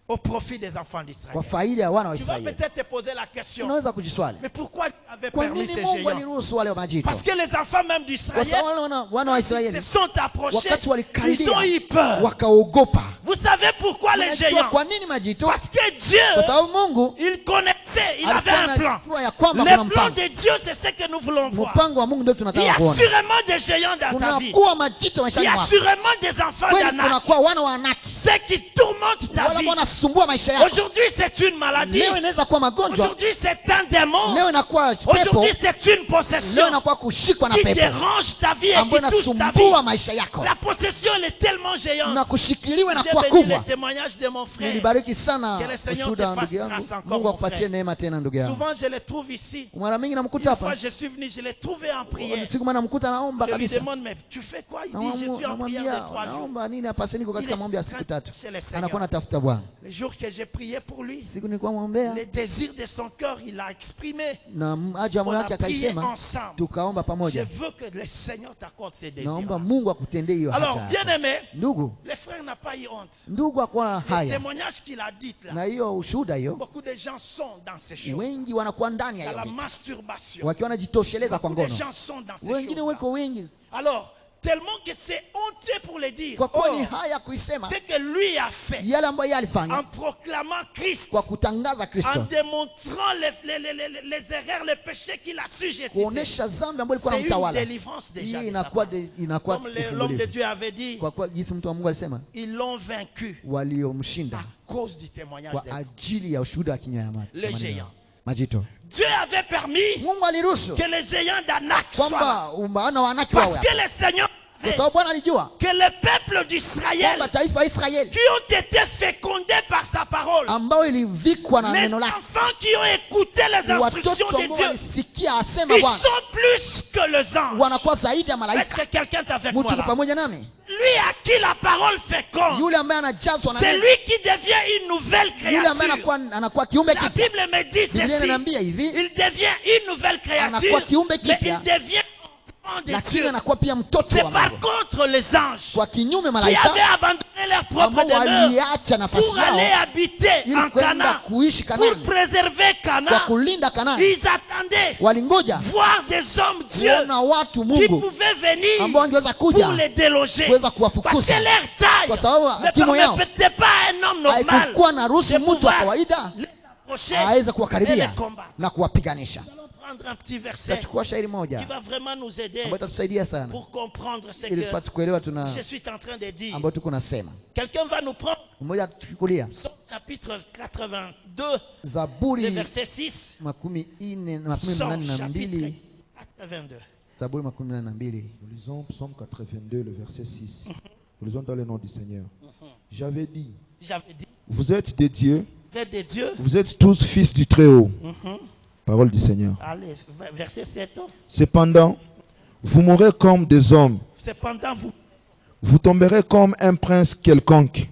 au profit des enfants kwa d'Israël. faida ya wana wa Tu vas Israeli. peut-être te poser la question, Unaweza kujiswali mais pourquoi Dieu avait kwa permis nini ces Mungu géants? aliruhusu wale majito? Parce que les enfants même Kwa d'Israël sababu wana wa se Israeli sont approchés, wakati ils ont walikaribia eu peur. wakaogopa. Vous savez pourquoi les Unajua géants? kwa nini majito? Parce que Dieu, Kwa sababu Mungu il connaissait, il avait alikuwa un plan. anajua ya kwamba Le kuna plan mpango. de Dieu, c'est ce que nous voulons voir. Mpango wa Mungu ndio Il y tunataka a kuona. sûrement des géants dans ta vie. Kunakuwa majito Il y maishani a mwako. sûrement des enfants Kweli d'Anak. kunakuwa wana wa Anaki. ce qui tourmente ta wale vie. ambao wanasumbua maisha yako. Aujourd'hui, c'est une maladie. Leo inaweza kuwa magonjwa. Aujourd'hui, c'est un démon. Leo inakuwa pepo. Aujourd'hui, c'est une possession Leo inakuwa kushikwa na qui pepo dérange ta vie et ambayo qui touche ta inasumbua vie. maisha yako. La possession, elle est tellement géante. Na kushikiliwa na J'ai kuwa béni les kubwa. témoignages de mon frère. Nilibariki sana Que le Seigneur ushuhuda te wa fasse ndugu grâce yangu. encore, Mungu mon akupatie frère. neema tena ndugu yangu. Souvent, je le trouve ici. Mara mingi Une namkuta fois, hapa. je suis venu, je l'ai trouvé en prière. Siku moja namkuta naomba Je lui kabisa. demande, mais tu fais quoi? Il dit, je suis en prière Namwambia de 3 jours. naomba nini hapa? Sasa niko katika Il est maombi ya siku train- 3. chez le Seigneur. Anakuwa natafuta Bwana. Les jours que j'ai prié pour lui, Siku nilikuwa mwombea les désirs de son cœur, il a exprimé. na haja ya moyo On wake a prié akaisema, ensemble. tukaomba Je pamoja. veux que le Seigneur t'accorde ses désirs. Naomba Mungu akutendee hiyo Alors, haja. bien aimé, Ndugu, le frère n'a pas eu honte. ndugu akuwa na Le haya témoignage qu'il a dit là, na hiyo ushuhuda hiyo, beaucoup de gens sont dans ces choses. wengi wanakuwa ndani ya Dans la hiyo, masturbation. wakiwa wanajitosheleza kwa Beaucoup de ngono. gens sont dans ces Wengine choses. weko wengi Alors, tellement que c'est honteux pour le dire. kwa kuwa ni Or, haya kuisema ce que lui a fait yale ambayo yeye alifanya en proclamant Christ, kwa kutangaza en Kristo, démontrant les erreurs, les péchés qu'il a sujetés. kuonesha dhambi ambayo ilikuwa C'est une namtawala. délivrance déjà. Hii de sa inakuwa part. inakuwa Comme l'homme de kufunguliwa. Dieu avait dit, Kwa kuwa jinsi mtu wa Mungu alisema, ils l'ont vaincu waliomshinda à cause du témoignage kwa de ajili ya ushuhuda wa kinywa ya Le maneno géant. yao. Majito. Dieu avait permis Mungu aliruhusu que les géants d'Anak soient là. kwamba maana wanaki Parce wawe que le Seigneur kwa avait sababu Bwana alijua que le peuple d'Israël kwamba taifa ya Israeli qui ont été fécondés par sa parole, ambao ilivikwa na les neno lake, enfants qui ont écouté les instructions watoto de ambao Dieu, walisikia asema ils Bwana sont plus que les anges. wanakuwa zaidi ya Est-ce malaika. que quelqu'un est avec moi Mtu là? pamoja nami, Lui à qui la parole féconde, yule ambaye anajazwa na c'est neno, lui qui devient une nouvelle yule ambaye créature. anakuwa kiumbe La kipya. Bible me dit Biblia ceci, inaniambia hivi, il devient une nouvelle créature, Anakuwa kiumbe mais kipya, il devient enfant de lakini Dieu. anakuwa pia mtoto C'est wa par Mungu. contre les anges Kwa kinyume qui malaika avaient abandonné leur propre ambao demeure waliacha nafasi pour aller yao habiter ili en kwenda Canaan, kuishi pour Kanaani, préserver kwa Canaan. kulinda Kanaani, Ils attendaient walingoja voir des hommes Dieu kuona watu qui Mungu pouvaient venir ambao wangeweza pour kuja les déloger. kuweza Parce kuwafukuza, que leur taille kwa sababu ne kimo yao permettait pas à un homme normal haikukuwa na ruhusu de mtu wa pouvoir kawaida les approcher aweze et les kuwakaribia combattre. na kuwapiganisha. Nous allons prendre un petit verset Tutachukua shairi qui moja va vraiment nous aider ambayo itatusaidia sana pour comprendre ce ili que tupate kuelewa tuna je suis en train de dire. ambayo tuko nasema. Quelqu'un va nous prendre Mmoja tuchukulia Psaume chapitre 82, le Zaburi verset 6. makumi Psaume nane na chapitre mbili 82. Zaburi makumi nane na mbili. Nous lisons Psaume 82, le verset 6. Nous lisons dans le nom du Seigneur. J'avais dit, J'avais dit, vous êtes des dieux, vous êtes des dieux. vous êtes tous fils du Très-Haut. Parole du Seigneur. Allez, verset 7. Cependant, vous mourrez comme des hommes, Cependant, vous tomberez comme un prince quelconque.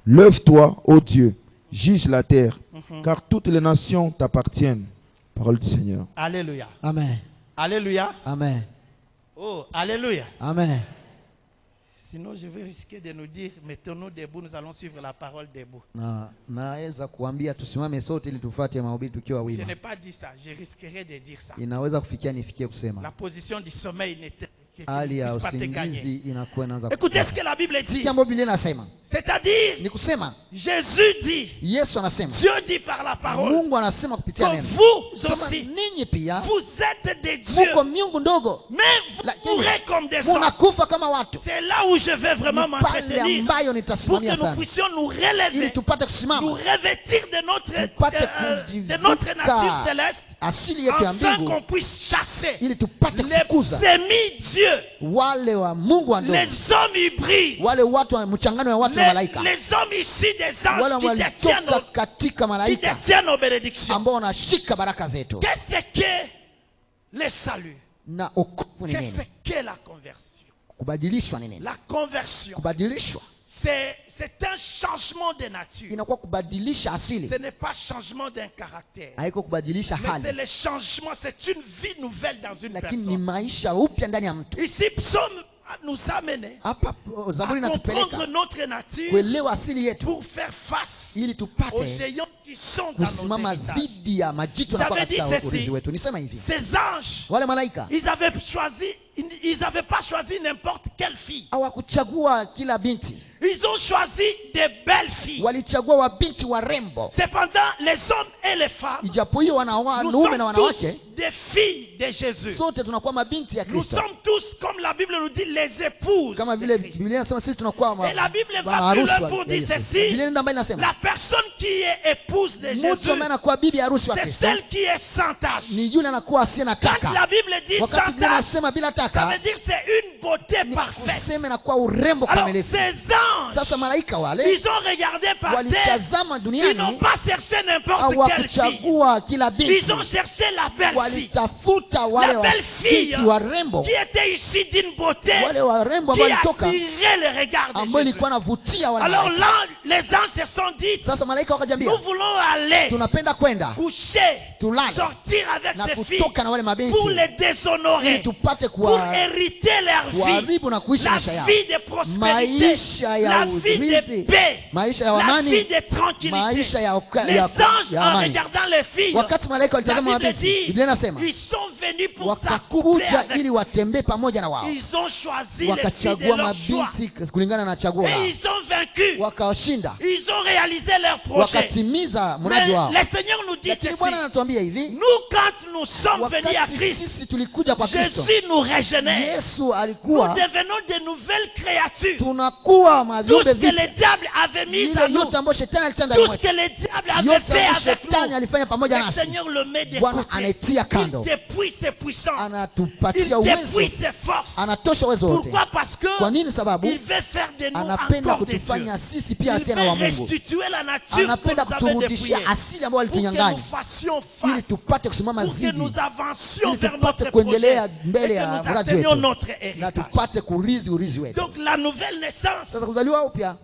Lève-toi, ô Dieu, juge la terre, car toutes les nations t'appartiennent. Parole du Seigneur. Alléluia. Amen. Alléluia. Amen. Oh, Alléluia. Amen. Sinon, je vais risquer de nous dire, mettons-nous debout, nous allons suivre la parole debout. Naweza kuambia tusimame sote ili tufuate mahubiri tukiwa Je wima. n'ai pas dit ça, je risquerais de dire ça. Inaweza kufikia nifikie La kusema position du sommeil n'était hali ya puisse pas te gagner. usingizi inakuwa inaanza Écoutez ce que la Bible dit. Sikia ambayo Biblia inasema. C'est-à-dire, Ni kusema Jésus dit, Yesu anasema, Dieu dit par la parole, Mungu anasema kupitia que neno. vous Sema aussi, ninyi pia vous êtes des dieux, muko miungu ndogo, mais vous lakini mourrez comme des hommes. munakufa kama watu. C'est là où je vais vraiment Ni pale m'entretenir ambayo pour nitasimamia que nous sana puissions nous ili relever, tupate nous kusimama, revêtir de notre tupate nature kujivika céleste, asili yetu ya afin mbingu qu'on puisse chasser ili tupate les kukuza semi-dieux, wale wa Mungu wa ndogo, les hommes hybrides, wale watu wa mchangano wa watu na malaika, les hommes issus des wale anges qui walitoka katika qui malaika détiennent nos bénédictions. ambao wanashika baraka zetu. Qu'est-ce que le salut? Na okovu ni Qu'est-ce nini? que la conversion? Kubadilishwa ni nini? La conversion, Kubadilishwa c'est un changement de nature. inakuwa kubadilisha asili, Ce n'est pas changement d'un caractère, haiko kubadilisha mais c'est hali, le changement, c'est une vie nouvelle dans une lakini ni personne. maisha upya ndani ya mtu. Ici, Psaume nous amène Hapa à Zaburi comprendre inatupeleka notre nature kuelewa asili yetu pour faire face ili aux tupate géants qui sont dans nos kusimama héritages. dhidi ya majitu na J'avais dit katika ceci. urithi wetu. Nisema hivi, Ces anges, wale malaika ils avaient pas choisi n'importe quelle fille. hawakuchagua kila binti, Ils ont choisi des belles filles. walichagua wabinti warembo. Cependant, les hommes et les femmes, Ijapo hiyo nous wanaume na sommes tous wanawake des filles de Jésus. sote tunakuwa mabinti ya Nous Kristo. sommes tous, comme la Bible nous dit, les épouses Kama de vile Christ. Biblia inasema sisi tunakuwa Et la Bible va plus maharusi loin pour wa dire Yesu. ceci. Biblia inaenda mbali inasema La personne qui est épouse de mtu Jésus, ambaye anakuwa bibi harusi wa c'est Kristo celle qui est sans tache. ni yule anakuwa asiye na Quand taka. la Bible dit Wakati sans Biblia tache, inasema bila ça taka veut dire que c'est une beauté parfaite. kusema inakuwa urembo Alors, kamilifu. ces anges, Sasa malaika wale ils ont regardé par terre. walitazama Ils duniani, n'ont pas cherché n'importe quelle fille. hawakuchagua kila binti, Ils ont cherché la belle fille. walitafuta wale La belle fille binti warembo, qui était issue d'une beauté wale warembo qui ambao walitoka attirait le regard de ambao Jésus. ilikuwa navutia wale Alors malaika. là, les anges se sont dit, Sasa malaika wakajiambia, nous voulons aller tunapenda kwenda coucher, tulale sortir avec na ces filles kutoka na wale pour mabinti les ili déshonorer, tupate pour hériter leur vie, kuharibu na kuishi la maisha yao, vie de prospérité, maisha ya la vie de urithi, paix, maisha ya la vie amani, de tranquillité. maisha ya Les anges, ya en amani. regardant les filles, Wakati malaika la walitazama Bible mabinti, dit, Biblia inasema ils sont venus pour s'accoupler wakakuja avec. ili watembee pamoja na wao, Ils ont choisi les filles de wakachagua leur choix. mabinti kulingana na chaguo lao, Et ils ont vaincu. wakawashinda, Ils ont réalisé leur projet. wakatimiza Mais mradi wao. le Seigneur nous dit Lakini ceci. Bwana anatuambia hivi, Nous, quand nous sommes venus à wakati Christ, sisi tulikuja kwa Kristo, Jésus nous régénère. Yesu Nous alikuwa devenons de nouvelles créatures. tunakuwa Tout maviumbe ce que vipya. le diable avait mis Ile à nous, yote ambayo shetani alitenda tout ndani ce mwetu, que le diable avait yote fait ambayo avec shetani nous, alifanya pamoja le nasi, Seigneur le met de Bwana côté. anaitia kando, Il dépouille ses puissances. Il anatupatia uwezo, dépouille ses forces. anatosha uwezo wote. Pourquoi? Parce que Kwa nini? Sababu il veut faire de nous anapenda encore des dieux. kutufanya sisi Il pia veut tena wa Mungu, restituer la nature qu'on anapenda nous avait kuturudishia dépouillée, asili ambayo pour que nous alitunyang'anya, fassions ili face, tupate kusimama pour que zidi, nous avancions ili vers tupate notre projet kuendelea et mbele que ya nous mradi atteignions wetu notre na héritage. tupate kurizi urizi wetu. Donc la nouvelle naissance, Sasa kuzaliwa upya,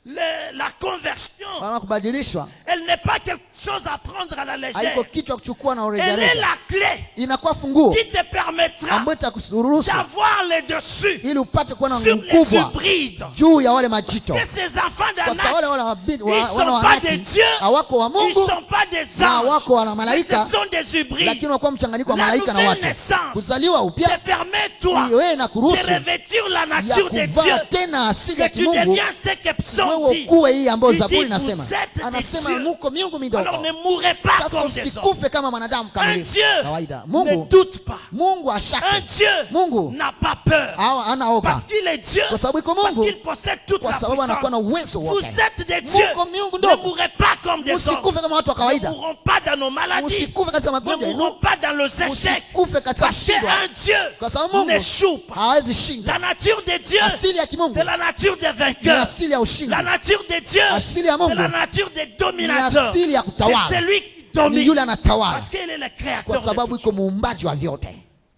la conversion, kama kubadilishwa, elle n'est pas quelque chose à prendre à la légère. haiko kitu ya kuchukua na Elle est urejelea, la clé inakuwa funguo qui te permettra ambayo itakuruhusu d'avoir le dessus ili upate kuwa na sur nguvu les kubwa hybrides. juu ya wale majito, Que ces enfants kwa d'Anak, sababu wale ils wana sont pas wanaki des dieux, hawako wa ils Mungu sont pas des na anges, hawako wana mais malaika, ce sont des hybrides. lakini wanakuwa mchanganyiko wa La malaika na nouvelle watu. naissance Kuzaliwa te upya permet, toi, wewe na de kuruhusu revêtir la ya nature de Dieu, kuvaa tena asili ya que tu kimungu, deviens ce que Psaume wewe dit. ukuwe hii ambayo Il Zaburi dit, inasema, vous êtes des anasema dieux. muko miungu Alors midogo. ne mourrez pas Sasa comme des hommes. usikufe kama mwanadamu Un kamilifu Dieu kawaida. ne Mungu doute pas. Mungu Un ashake, Dieu Mungu n'a pas peur. hana oga, Parce qu'il est Dieu. kwa sababu iko Parce Mungu, qu'il possède toute kwa la sababu anakuwa na puissance. uwezo Vous wote. êtes des dieux. Muko miungu Ne ndogo, mourrez pas comme des hommes. usikufe kama watu wa Ne kawaida, mourrons pas dans nos maladies. usikufe katika Ne magonjwa mourrons yenu, pas dans nos échecs. usikufe katika Parce shida, qu'un Dieu kwa sababu Mungu n'échoue pas. hawezi La shinda. nature de Dieu, Asili ya kimungu c'est la nature des ni vainqueurs. asili ya ushindi, La nature de Dieu, asili ya c'est Mungu la nature des ni dominateurs. asili ya C'est kutawala, celui qui ni domine. yule anatawala, Parce qu'il est le kwa créateur de sababu tout. iko muumbaji wa vyote.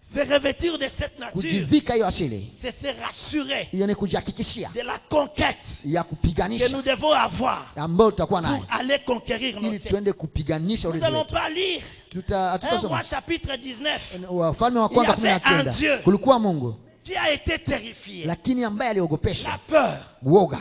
Se revêtir de cette nature, Kujivika hiyo asili c'est se rassurer hiyo ni kujihakikishia de la conquête ya que kupiganisha nous devons avoir ambayo tutakuwa nayo pour aller conquérir nos ili terres. tuende kupiganisha Nous urithi n'allons wetu. pas lire 1 Hatutasoma Roi chapitre 19 Wafalme wa kwanza Il y avait un 19. Dieu. Kulikuwa Mungu qui a été terrifié. lakini ambaye aliogopesha La peur, uoga,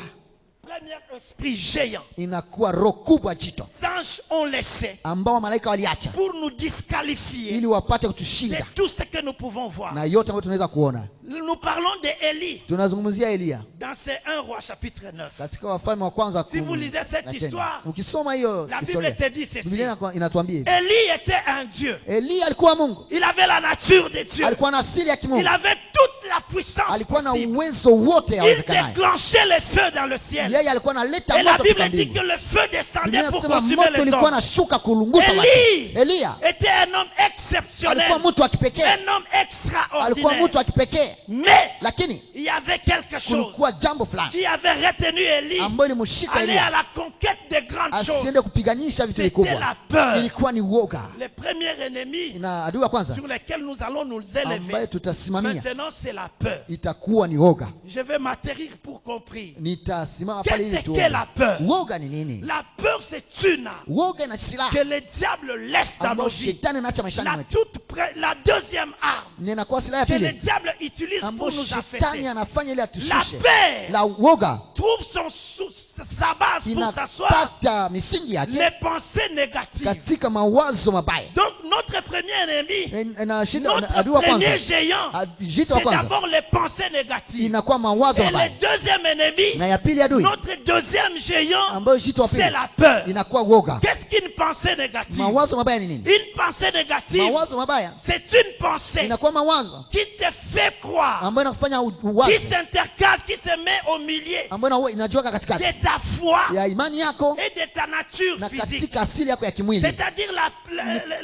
premier esprit géant. inakuwa roho kubwa jito Les anges ont laissé ambao malaika waliacha pour nous disqualifier ili wapate de kutushinda tout ce que nous pouvons voir. na yote ambayo tunaweza kuona. Nous parlons d'Élie Tunazungumzia Elia dans ces 1 Roi chapitre 9. katika Wafalme wa kwanza Si vous lisez cette 19. histoire, Ukisoma hiyo la Bible historia, te dit ceci. Biblia inatuambia hivi. Élie était un Dieu. Elia alikuwa Mungu, Il avait la nature de Dieu. alikuwa na asili ya Il kimungu, avait toute la puissance alikuwa na possible. uwezo wote Il awezekanayo. déclenchait les feux dans le ciel. Yeye alikuwa analeta Et la moto Bible kutoka dit mbingu. que le feu descendait Biblia pour inasema consumer moto les ulikuwa hommes. unashuka kulunguza watu. Élie Elia était un homme exceptionnel, alikuwa mtu wa kipekee, un homme alikuwa extraordinaire. mtu wa kipekee, Mais lakini il y avait quelque chose kulikuwa jambo fulani qui avait retenu Élie ambayo ilimshika aller à Elia la conquête de grandes asiende choses. kupiganisha vitu C'était vikubwa. la peur. Ilikuwa ni uoga. Le premier ennemi Na adui wa kwanza sur lequel nous allons nous ambaye élever tutasimamia maintenant, c'est la peur. itakuwa ni uoga. Je vais m'atterrir pour comprendre. Nitasimama pale Qu'est-ce ili que tuone la peur? uoga ni nini. La peur, c'est une arme Uoga ina silaha que le diable laisse dans nos ambayo vies. shetani anaacha maishani mwetu. La deuxième arme Ni inakuwa silaha ya que le pili diable utilise pour ambayo nous shetani affaisser. anafanya ili La atushushe. paix La uoga trouve sa base pour s'asseoir inapata misingi yake les pensées négatives. katika mawazo mabaya. Donc notre premier ennemi, Na shida notre adui wa premier kwanza, géant, jitu wa c'est kwanza d'abord les pensées négatives. inakuwa mawazo Et le mabaya, deuxième ennemi, na ya pili adui notre deuxième géant, ambayo jitu wa c'est pili la peur. inakuwa woga. Qu'est-ce qu'une pensée négative? Mawazo mabaya ni nini? Une pensée négative, Mawazo mabaya c'est une pensée inakuwa mawazo qui te fait croire, ambayo inakufanya qui uwazi, s'intercale, qui se met au milieu ambayo inajiweka de katikati ta foi ya imani yako et de ta nature na physique. katika asili yako ya kimwili. C'est-à-dire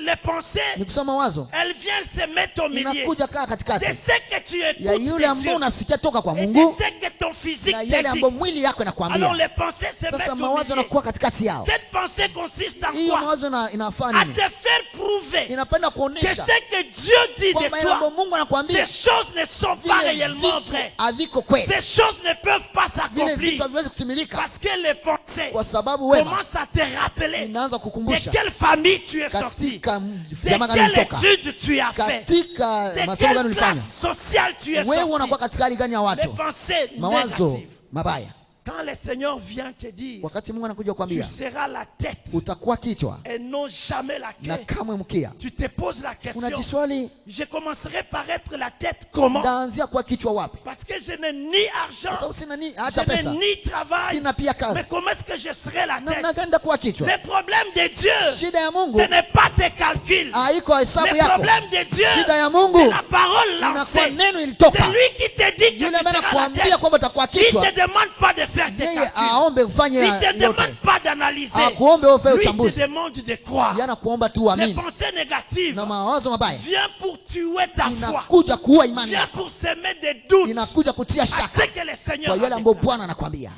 les pensées, Ni kusema mawazo elles viennent se mettre au milieu inakuja kaa de katikati ce que tu ya écoutes yule de ambao Dieu unasikia toka kwa et de Mungu ce que ton physique na yale ambayo t'indique. mwili yako Alors inakwambia. les pensées se mettent Sasa au mawazo milieu. yanakuwa katikati yao. Cette pensée consiste à Hiyo quoi? mawazo À inafanya te nini? faire prouver Inapenda que kuonesha ce que Dieu dit de kwamba yale ambayo toi, Mungu anakuambia ces choses ne sont pas vile réellement vitu vraies. haviko kweli, Ces choses ne peuvent pas vile vitu s'accomplir haviwezi kutimilika, parce que les pensées kwa sababu wema commencent à te rappeler inaanza de kukumbusha quelle famille tu es sorti, katika de jamaa gani quelle ulitoka, étude tu as fait, katika de masomo gani quelle ulifanya, classe sociale tu es wewe sorti. unakuwa katika hali gani ya Les watu. pensées Mawazo négatives. mabaya, Quand le Seigneur vient te dire, wakati Mungu anakuja tu kukwambia seras la tête utakuwa kichwa et non jamais la na queue, kamwe mkia, tu te poses la question, unajiswali je commencerai par être la tête comment? ndaanzia kuwa kichwa wapi? Parce que je n'ai ni Kwa argent, sababu sina je hata n'ai pesa, ni travail, sina pia mais kazi, comment est-ce que je serai la na tête? naenda kuwa kichwa. Le problème de Dieu, Shida ya Mungu ce n'est pas tes calculs. haiko hesabu Le yako, problème de Dieu, shida ya Mungu c'est la parole inakuwa lancée. neno C'est ilitoka. lui qui te dit que Yule tu ambaye seras la anakuambia tête. kwamba utakuwa Il ne kichwa, te demande pas de faire tes yeye calculs. aombe ufanye Il ne te yote, demande pas d'analyser. akuombe wewe ufanye Lui, il te uchambuzi, demande de croire. yeye anakuomba tu Les uamini. pensées négatives Na mawazo mabaya viennent pour tuer ta foi. inakuja kuua imani Viens yako, pour semer des doutes inakuja kutia à ce shaka que le Seigneur kwa a yale ambayo déclaré. Bwana anakuambia.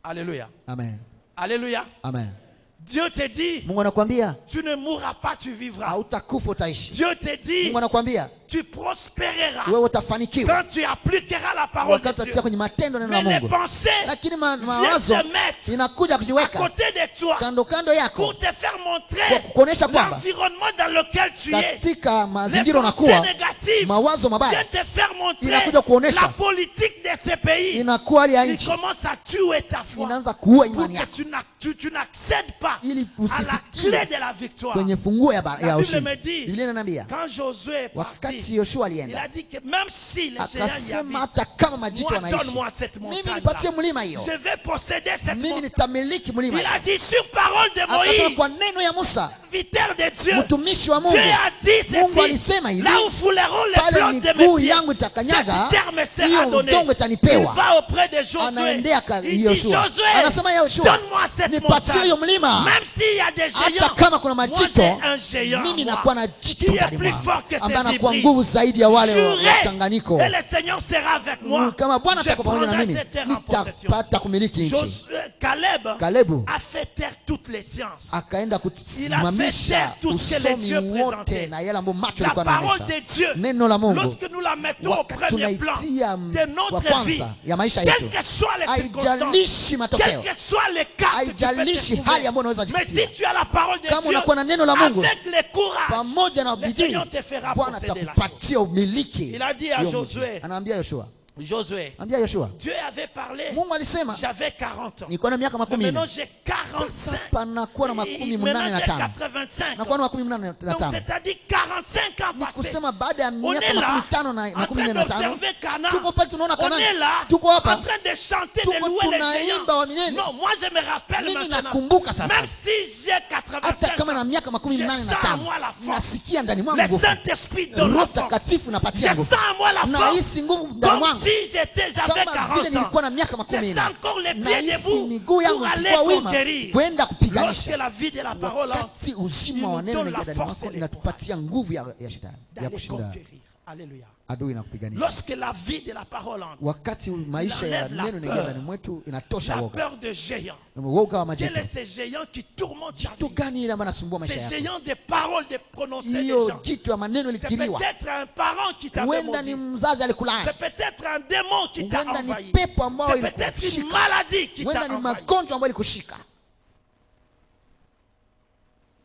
Alléluia. Amen, Alléluia. amen. Dieu te dit, Mungu anakuambia tu ne mourras pas, tu vivras. hautakufa, utaishi. Dieu te dit, Mungu anakuambia tu prospéreras wewe utafanikiwa quand tu appliqueras la parole de wakati Dieu. utatia kwenye matendo neno Mais la les Mungu, pensées lakini viennent mawazo se mettre inakuja à kujiweka côté de toi kando kando yako pour te faire kwa montrer kuonesha kwamba l'environnement dans lequel tu es. katika Les mazingira pensées unakuwa négatives mawazo mabaya viennent te faire montrer inakuja kuonesha la politique de ces pays. inakuwa hali ya Il nchi commence à tuer ta foi inaanza kuua pour imani que yako tu n'accèdes pas ili à la usifikie clé de la victoire. kwenye funguo ya La Bible ushindi. me dit, Biblia inaniambia quand Josué est wakati parti, Yoshua il alienda a dit que même si les géants y akasema habitent, hata kama majitu moi wanaishi, donne-moi cette mimi montagne. nipatie mlima hiyo, Je vais posséder cette mimi montagne. nitamiliki mlima Il hiyo. a dit sur parole de Akasema Moïse, kwa neno ya Musa serviteur de Dieu, mtumishi wa Mungu, Dieu a dit Mungu ceci, alisema hivi, là où fouleront les pale plantes de miguu mes pieds, yangu itakanyaga, cette terre me sera hiyo donnée. udongo Il itanipewa. va auprès de Josué. Anaendea Il dit, Yoshua, Josué, anasema Yoshua, donne-moi cette nipatie montagne. hiyo mlima, Même s'il y a des hata géants, kama kuna moi majito, j'ai un géant, mimi moi, nakuwa na qui jitu est ndani plus mwangu fort que ambaye ces anakuwa hybrides. nguvu zaidi ya wale Jurez, wachanganyiko. et le Seigneur sera avec moi. Kama Bwana Je atakuwa pamoja na prendrai mimi, cette terre en possession. nitapata kumiliki nchi. Caleb a fait taire toutes les sciences. Akaenda Il a fait kusimamisha taire tout ce que les usomi yeux wote présentaient. na yale ambayo macho La yalikuwa parole yanaonyesha. de Dieu, Neno la Mungu lorsque nous la mettons au wakati premier plan tunaitia de wa notre vie, kwanza ya maisha quelles yetu, que soient les circonstances, haijalishi matokeo, quels que soient les cas que tu peux haijalishi te hali trouver, ambayo unaweza mais kupitia, si tu as la parole de kama Dieu, unakuwa na neno la Mungu avec le courage, pamoja na le bidii, Seigneur te fera Bwana posséder la chose. atakupatia umiliki. Il a dit à hiyo Josué, mji. Anaambia Yoshua, Josué, ambia Yoshua, Dieu avait parlé, Mungu alisema j'avais 40 ans. nilikuwa na miaka Mais 10. maintenant j'ai Sasa 45. panakuwa na Et 85. maintenant j'ai 85 Nakuwa ans. na Donc 85. c'est-à-dire 45 ans Ni passés. kusema baada ya On miaka est là 15 na en train 15, d'observer Cana. tuko pale tunaona On est Kanaani, là tuko en hapa train de chanter, tuko de louer les tunaimba wa milele. géants. Non, moi je me rappelle Mimi maintenant. nakumbuka sasa, Même si j'ai hata 85 kama na ans, miaka je sens en 85 moi la force. nasikia ndani mwangu Le nguvu. Saint-Esprit donne Roho la force. Takatifu Je napatia nguvu, sens en moi la force. nahisi nguvu ndani Comme mwangu si j'avais kama vile 40 ans. nilikuwa na miaka Je 10. sens encore les pieds Nahisi debout miguu yangu pour aller ilikuwa wima conquérir. kwenda Lorsque kupiganisha. la vie de la parole entre, Wakati uzima il wa nous neno donne unaingia la ndani force mwako, et le inatupatia nguvu ya shetani ya d'aller kushinda conquérir. Alléluia. adui na kupiganisha. Lorsque la vie de la parole entre, Wakati maisha ya enlève la neno inaingia peur. ndani mwetu, inatosha la woga. peur de géants. Woga wa Quel majitu. est ce géant qui tourmente ta Jitu vie? gani ile ambayo nasumbua maisha Ces yako? géants des paroles de prononcer des Hiyo gens. jitu ya maneno C'est ilikiriwa. peut-être un parent qui t'a Huenda ni maudit. mzazi alikulaani. C'est peut-être un démon qui t'a Huenda ni envahi. pepo ambao C'est peut-être une ilikushika. maladie qui Huenda t'a ni envahi. magonjwa ambayo ilikushika.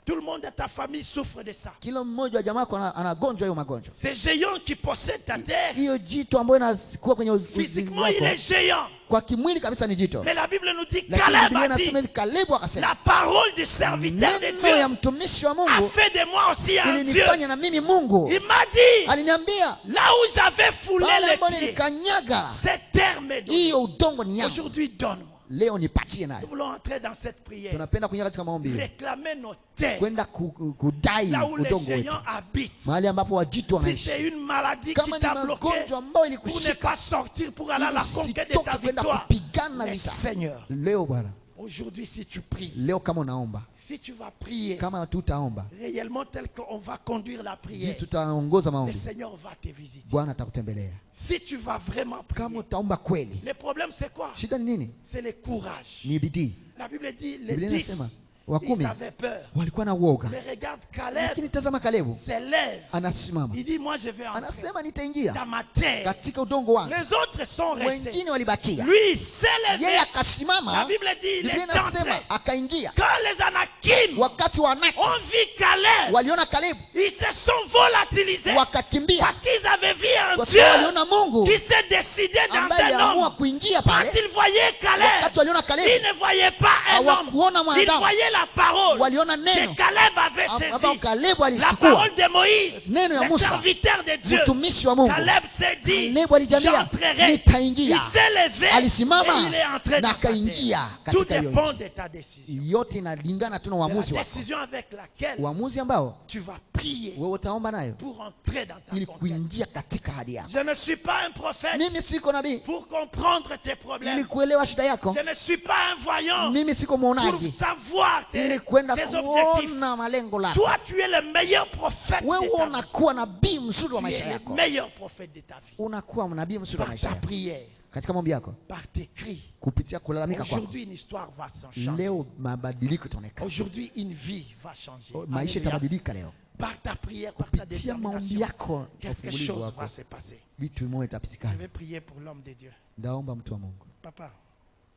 Tout le monde de ta famille souffre de ça. Kila mmoja wa jamaa yako anagonjwa hiyo magonjwa. Ces géants qui possèdent ta terre, Hiyo jitu ambayo inakuwa kwenye physiquement uzima il est wako, géant. Kwa kimwili kabisa ni jito. Mais la Bible nous dit, Lakini Caleb Biblia a dit, inasema hivi, Kalebu akasema, la parole du serviteur de neno ya Dieu mtumishi wa a Mungu fait de moi aussi un Dieu. ilinifanya na mimi Mungu. Il m'a dit, Aliniambia là où j'avais foulé pale les ambapo pieds, nilikanyaga cette terre me donne. hiyo udongo ni yangu. Aujourd'hui, donne-moi. Leo nipatie Nous nayo. voulons entrer dans cette prière. Tunapenda kuingia katika maombi, Réclamer nos terres. kwenda kudai Là où les udongo wetu, géants habitent. mahali ambapo wajitu Si wanaishi. c'est une maladie Kama qui ni t'a bloqué magonjwa ambayo pour ne ilikushika pas sortir pour aller à la conquête de usitoke ta kwenda victoire. kupigana Mais vita. Seigneur, Leo Bwana, aujourd'hui, si tu pries, leo kama unaomba, si tu vas prier kama tutaomba réellement tel qu'on va conduire la prière, jinsi tutaongoza le maombi, Seigneur va te visiter. Bwana atakutembelea. Si tu vas vraiment Kama prier, utaomba kweli, le problème c'est quoi? shida ni nini? C'est le courage. Ni bidii. La Bible dit, les Biblia 10, inasema ils wakumi avaient peur. walikuwa na uoga, Mais regarde, Caleb lakini tazama Kalebu s'élève. anasimama, Il dit, moi je vais entrer anasema nitaingia dans ma terre. katika udongo wangu. Les autres sont restés. Wengine walibakia, Lui, il s'est levé. yeye La akasimama. Bible dit, il Biblia est entré. inasema akaingia. Quand les Anakim Wakati wa Anaki ont vu Caleb, waliona Kalebu ils se sont volatilisés wakakimbia, parce qu'ils avaient vu un kwa Dieu sababu waliona Mungu qui s'est décidé dans ambaye un aliamua homme. kuingia Quand pale. ils voyaient Caleb, Wakati waliona ils Kalebu ne voyaient pas un homme. hawakuona Ils mwanadamu, voyaient la parole waliona que neno Caleb avait ambao saisie. Kalebu La alichukua, parole de Moïse, neno ya le Musa, serviteur de Dieu. mtumishi wa Mungu. Caleb s'est dit, Kalebu alijiambia j'entrerai. nitaingia. Il s'est levé Alisimama et il est entré na dans sa terre. akaingia Tout katika hiyo dépend nchi. de ta décision. Yote inalingana tu na De la uamuzi wako, décision avec laquelle uamuzi ambao tu vas prier wewe utaomba nayo pour entrer dans ta ili conquête. kuingia katika hadi yako. Je ne suis pas un prophète Mimi siko nabii pour comprendre tes ili problèmes. kuelewa shida yako, Je ne suis pas un voyant mimi siko pour mwonaji savoir ili kwenda tes objectifs. kuona malengo lako. Toi, tu es le meilleur prophète de Wewe ta vie. unakuwa nabii mzuri wa Tu maisha es le yako, meilleur prophète de ta vie. unakuwa nabii mzuri wa Par maisha ta yako prière, katika maombi yako, par tes cris. kupitia kulalamika kwako. Aujourd'hui, une histoire va s'en changer. Leo mabadiliko itaonekana, Aujourd'hui, une vie va changer. maisha Alléluia. itabadilika leo Par ta prière, par ta kupitia maombi détermination, yako na quelque uvumilivu chose wako, va se passer. vitu vimoja Je vitapitikana. vais prier pour l'homme de Dieu. Ndaomba mtu wa Mungu. Papa,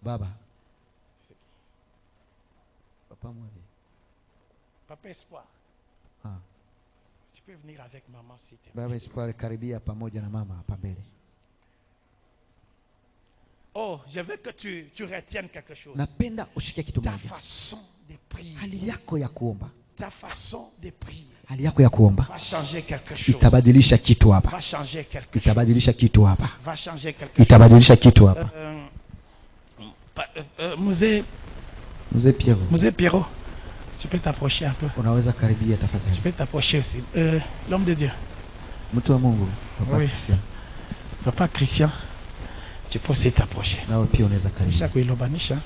Baba, papa mwali, Papa Espoir, ah, tu peux venir avec maman si tu veux. baba Espoir, karibia pamoja na mama hapa mbele. Oh, je veux que tu retiennes quelque chose. Napenda ushike kitu Ta moja, façon de prier, hali yako ya kuomba, ta façon de prier hali yako ya kuomba va changer quelque chose. itabadilisha kitu hapa, Va changer quelque chose. itabadilisha kitu hapa, Va changer quelque chose. itabadilisha kitu hapa. Mzee Mzee Pierrot, tu peux t'approcher un peu. unaweza karibia Tu tafadhali. peux t'approcher aussi. L'homme de Dieu, Mtu wa Mungu, papa Oui. Christian, Papa Christian, tu peux aussi t'approcher. nawe pia unaweza karibia. Nisha kuilobanisha.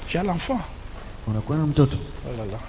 Tu as l'enfant. Unakuwa na mtoto? Oh là là.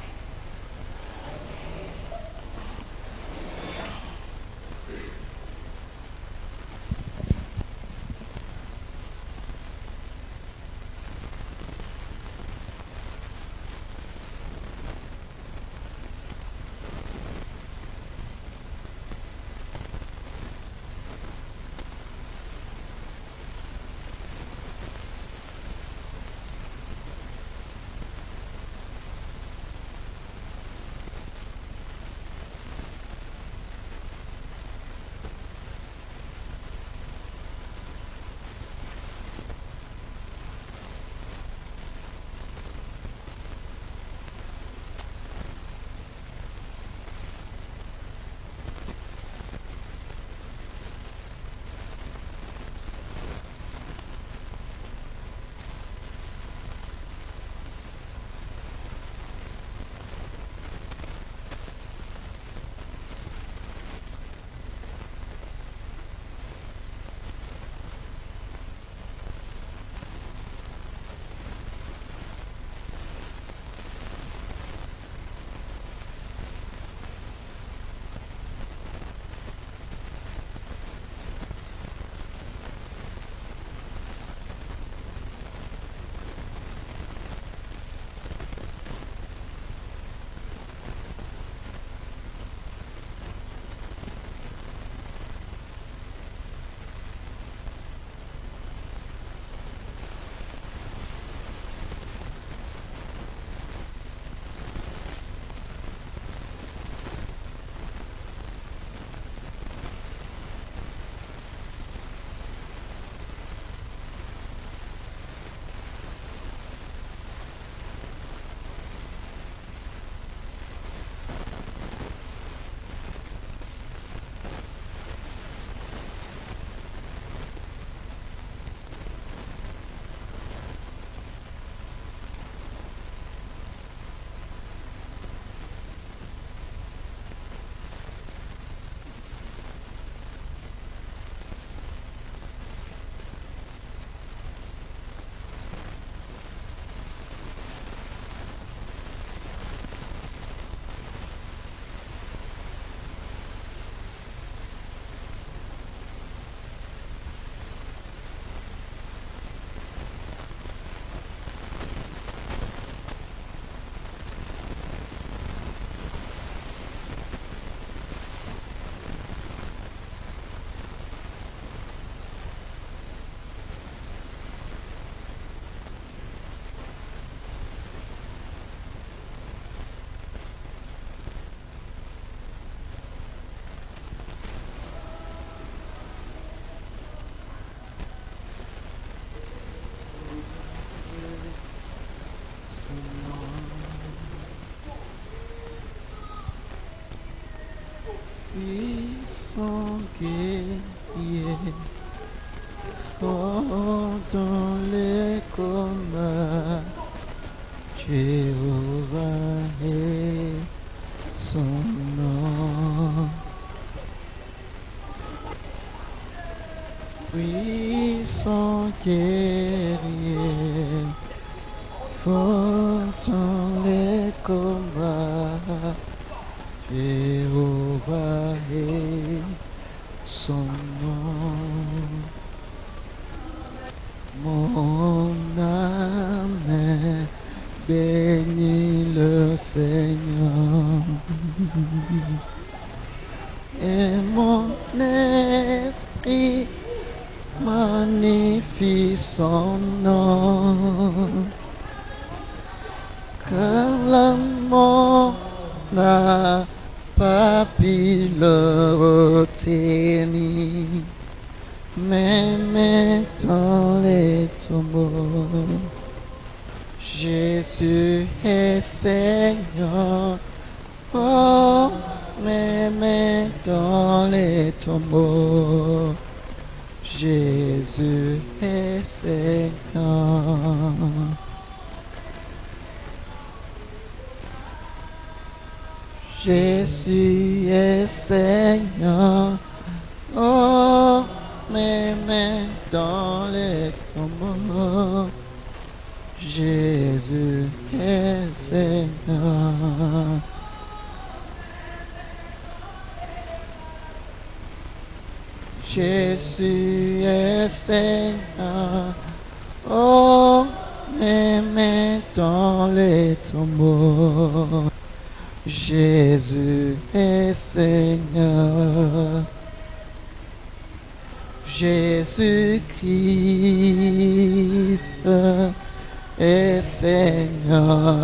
Puissant guerrier, fort dans les combats, Jéhovah est son nom. Puissant guerrier, fort dans les combats, Jéhovah est son nom. Mon âme bénit le Seigneur et mon esprit magnifie son nom, car le monde n'a pas pu le retenir, même dans les tombeaux. Jésus est Seigneur, oh, même dans les tombeaux. Jésus est Seigneur. Jésus est Seigneur, oh, même dans les tombeaux. Jésus est Seigneur. Jésus est Seigneur, oh, même dans les tombeaux. Jésus est Seigneur. Jésus-Christ est Seigneur.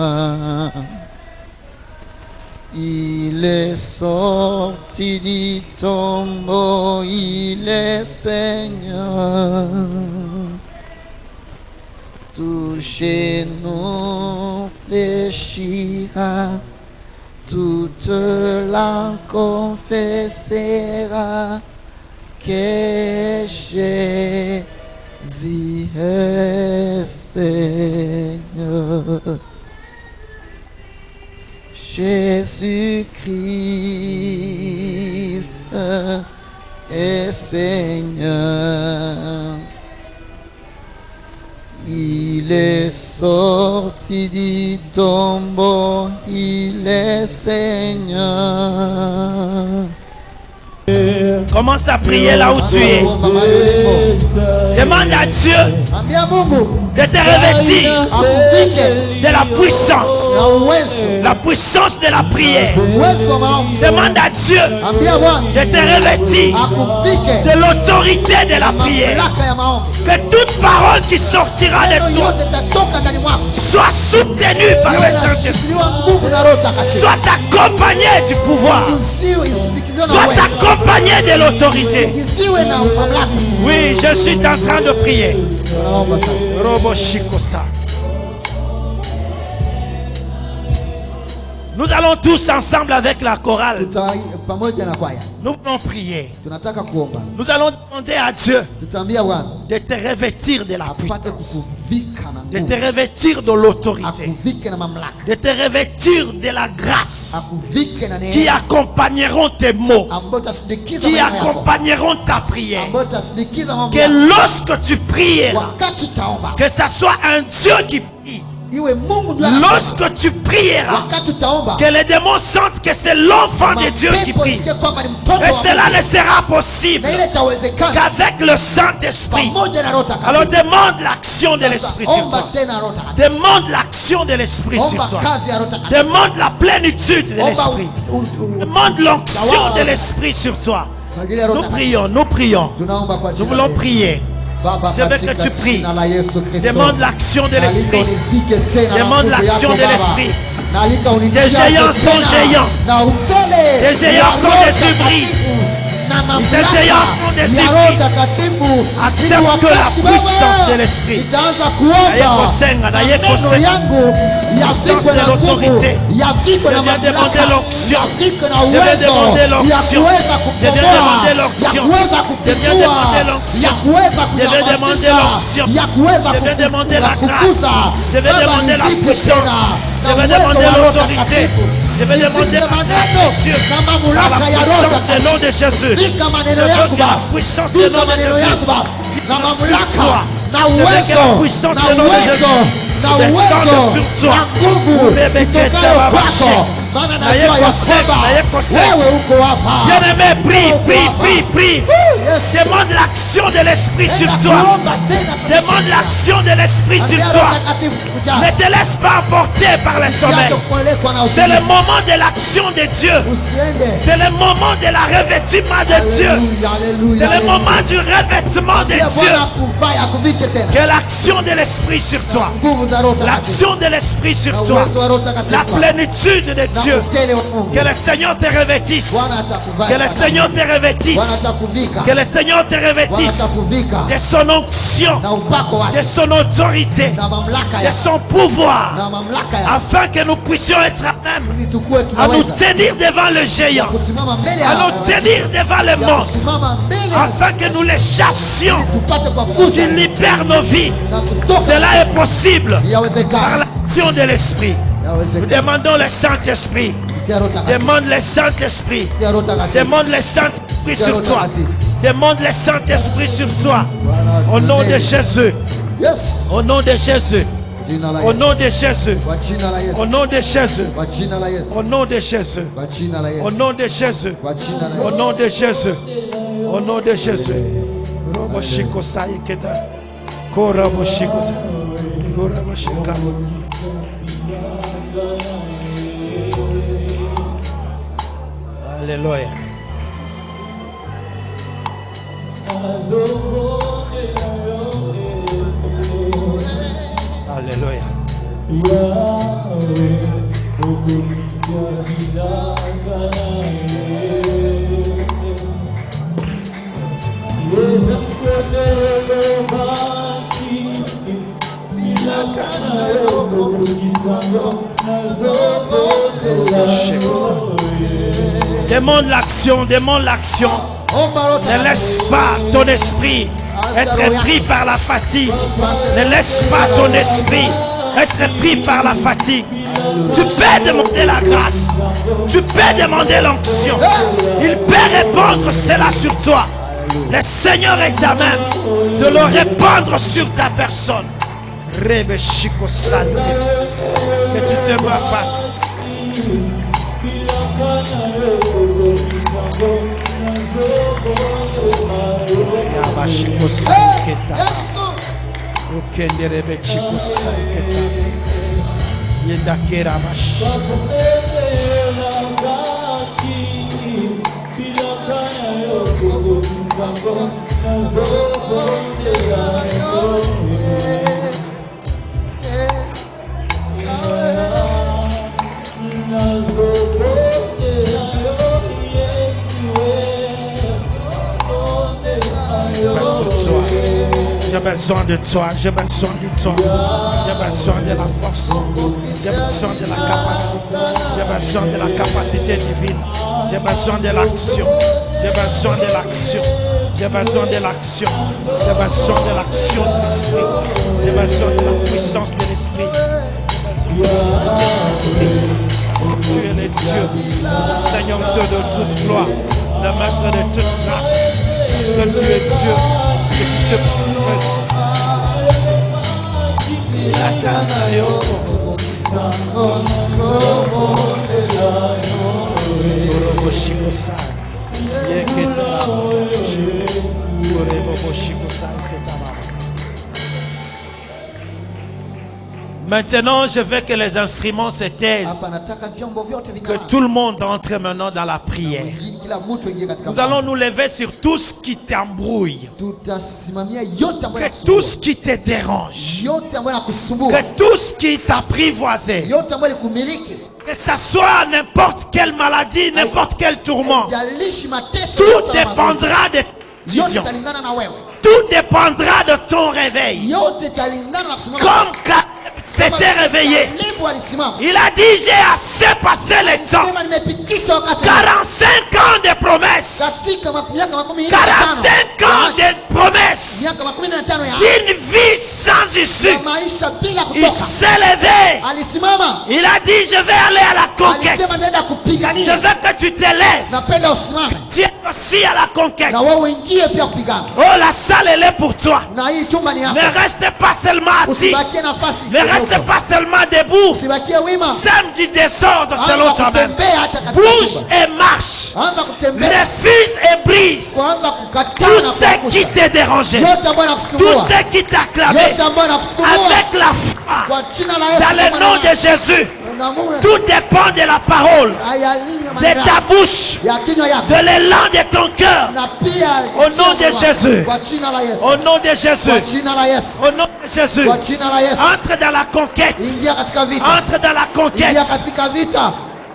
Il est sorti du tombeau, il est Seigneur. Touchez-nous, fléchira, toute langue confessera que Jésus est Seigneur. Jésus-Christ est Seigneur. Il est sorti du tombeau, il est Seigneur. Commence à prier là où tu es. Demande à Dieu de te revêtir de la puissance de la prière. Demande à Dieu de te revêtir de l'autorité de la prière. Que toute parole qui sortira de toi soit soutenue par le Saint-Esprit, soit accompagnée du pouvoir, soit accompagné de l'autorité. Oui, je suis en train de prier. Robo Shikosa. Nous allons tous ensemble avec la chorale. Nous allons prier. Nous allons demander à Dieu de te revêtir de la puissance, de te revêtir de l'autorité, de te revêtir de la grâce qui accompagneront tes mots, qui accompagneront ta prière. Que lorsque tu prieras, que ce soit un Dieu qui prie. Lorsque tu prieras, que les démons sentent que c'est l'enfant de Dieu qui prie. Et cela ne sera possible qu'avec le Saint-Esprit. Alors demande l'action de l'Esprit sur toi. Demande l'action de l'Esprit sur toi. Demande la plénitude de l'Esprit. Demande l'onction de l'Esprit sur toi. Nous prions, nous prions. Nous voulons prier. Je veux que tu pries. Demande l'action de l'Esprit. Demande l'action de l'Esprit. Des géants sont géants. Des géants sont des hybrides. Des géants sont des esprits. Accepte que la puissance de l'esprit. Puissance de l'autorité. Je viens demander l'onction. Je viens demander l'onction. Je viens demander l'onction. Je viens demander l'onction. Je viens demander l'onction. Je viens demander la grâce. Je vais demander la puissance. Je vais demander l'autorité. Je vais demander la grâce de Dieu. Par la puissance du nom de Jésus. Je veux que la puissance du nom de Jésus vienne sur toi. Je veux que la puissance du nom de Jésus descende sur toi. Bien-aimé, prie. Demande l'action de l'esprit sur toi. Demande l'action de l'esprit sur toi. Ne te laisse pas emporter par le sommeil. C'est le moment de l'action de Dieu. C'est le moment de la revêtement de Dieu. C'est le moment du revêtement de Dieu. Que l'action de l'esprit sur toi. L'action de l'esprit sur toi. La plénitude de Dieu. Que le Seigneur te revêtisse. Que le Seigneur te revêtisse. Que le Seigneur te revêtisse de son onction, de son autorité, de son pouvoir, afin que nous puissions être à même à nous tenir devant le géant, à nous tenir devant le monstre, afin que nous les chassions, qu'ils libèrent nos vies. Cela est possible par l'action de l'Esprit. Nous demandons le Saint-Esprit. Demande le Saint-Esprit. Demande le Saint-Esprit sur toi. Demande le Saint-Esprit sur toi. Au nom de Jésus. Au nom de Jésus. Au nom de Jésus. Au nom de Jésus. Au nom de Jésus. Au nom de Jésus. Au nom de Jésus. Au nom de Jésus. Roboshiko Saiketa. Koraboshiko. Koraboshika. Alléluia. Alléluia. Demande l'action, demande l'action. Ne laisse pas ton esprit être pris par la fatigue. Ne laisse pas ton esprit être pris par la fatigue. Tu peux demander la grâce. Tu peux demander l'onction. Il peut répandre cela sur toi. Le Seigneur est à même de le répandre sur ta personne. Que tu te vois face. J'ai besoin de toi, j'ai besoin de toi, j'ai besoin de la force, j'ai besoin de la capacité, j'ai besoin de la capacité divine, j'ai besoin de l'action, j'ai besoin de l'action, j'ai besoin de l'action, j'ai besoin de l'action de l'esprit, j'ai besoin de la puissance de l'esprit. Parce que tu es le Dieu, le Seigneur Dieu de toute gloire, le maître de toute grâce, parce que tu es Dieu. Que tu Maintenant, je veux que les instruments se taisent, que tout le monde entre maintenant dans la prière. Nous allons nous lever sur tout ce qui t'embrouille, que tout ce qui te dérange, que tout ce qui t'a apprivoisé, Que ce soit n'importe quelle maladie, n'importe quel tourment. haijalishi mateso Tout yote ama magonjwa. dépendra de ta Yote vision. italingana na wewe. Tout dépendra de ton réveil. Yote italingana na kusimama. Comme Caleb s'était réveillé. Kalebu alisimama. Il a dit, j'ai assez passé le temps. Alisema nimepitisha wakati. 45 ans de promesses. Katika miaka 15. 45 ans de promesses. Miaka 15 ya D'une vie sans issue. maisha bila Il kutoka. s'est levé. Alisimama. Il a dit, je vais aller à la conquête. Alisema naenda Je kupigania. veux que tu te lèves. Napenda usimame. Tu es aussi à la conquête. Na wewe uingie pia kupigana. Oh, la salle, elle est pour toi. Na hii chumba ni yako. Ne reste pas seulement assis. Usibakie nafasi. Ne reste pas seulement debout. Usibakie wima. Sème du désordre selon Anza toi-même. kutembea hata katika Bouge chumba. et marche. Anza kutembea. Refuse et brise Kuanza kukataa tout na ce qui kuangusha. t'est dérangé. Yote ambayo Tout nakusumbua. ce qui t'a clamé. Yote ambayo nakusumbua. Avec la foi. Kwa jina la Yesu. Dans le nom de Jésus. Na Mungu na- Tout dépend de la parole. Ayalinga De maneno ta bouche. ya kinywa yako. De l'élan de ton cœur. Na pia Au nom de Jésus. Kwa jina la Yesu. Au nom de Jésus. Kwa jina la Yesu. Au nom de Jésus. Kwa jina la Yesu. Entre dans la conquête. Ingia katika vita. Entre dans la conquête. Ingia katika vita.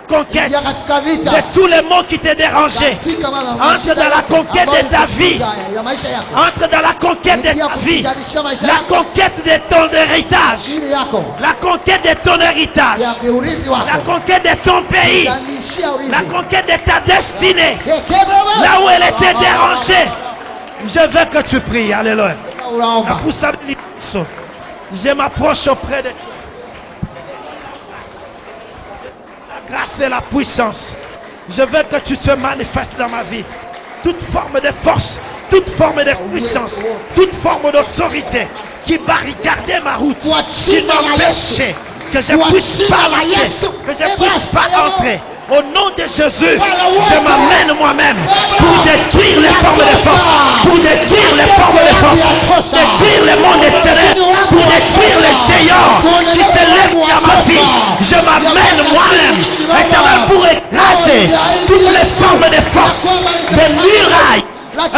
Conquête Ingia katika vita. de tous les mots qui t'ont dérangé. Katika Entre dans la conquête de ta vie. ya maisha yako. Entre dans la conquête de Ingia ta vie. kupiganisha maisha La yako. conquête de ton héritage. Ili yako. La conquête de ton héritage. Ya urithi wako. La conquête de ton pays. Piganishia urithi. La conquête de ta destinée. Kekebaba. Là où elle était dérangée. Je veux que tu pries. Alléluia. Unaomba. Je m'approche auprès de toi. La grâce et la puissance. Je veux que tu te manifestes dans ma vie. Toute forme de force, toute forme de puissance, toute forme d'autorité qui barricadait ma route, qui m'empêchait que je ne puisse pas marcher, que je ne puisse pas entrer. Au nom de Jésus, je m'amène moi-même pour détruire les formes de force, pour détruire les formes de force, détruire les mondes éternels, pour détruire les géants qui se lèvent dans ma vie. Je m'amène moi-même, éternel, pour écraser toutes les formes de force, des murailles.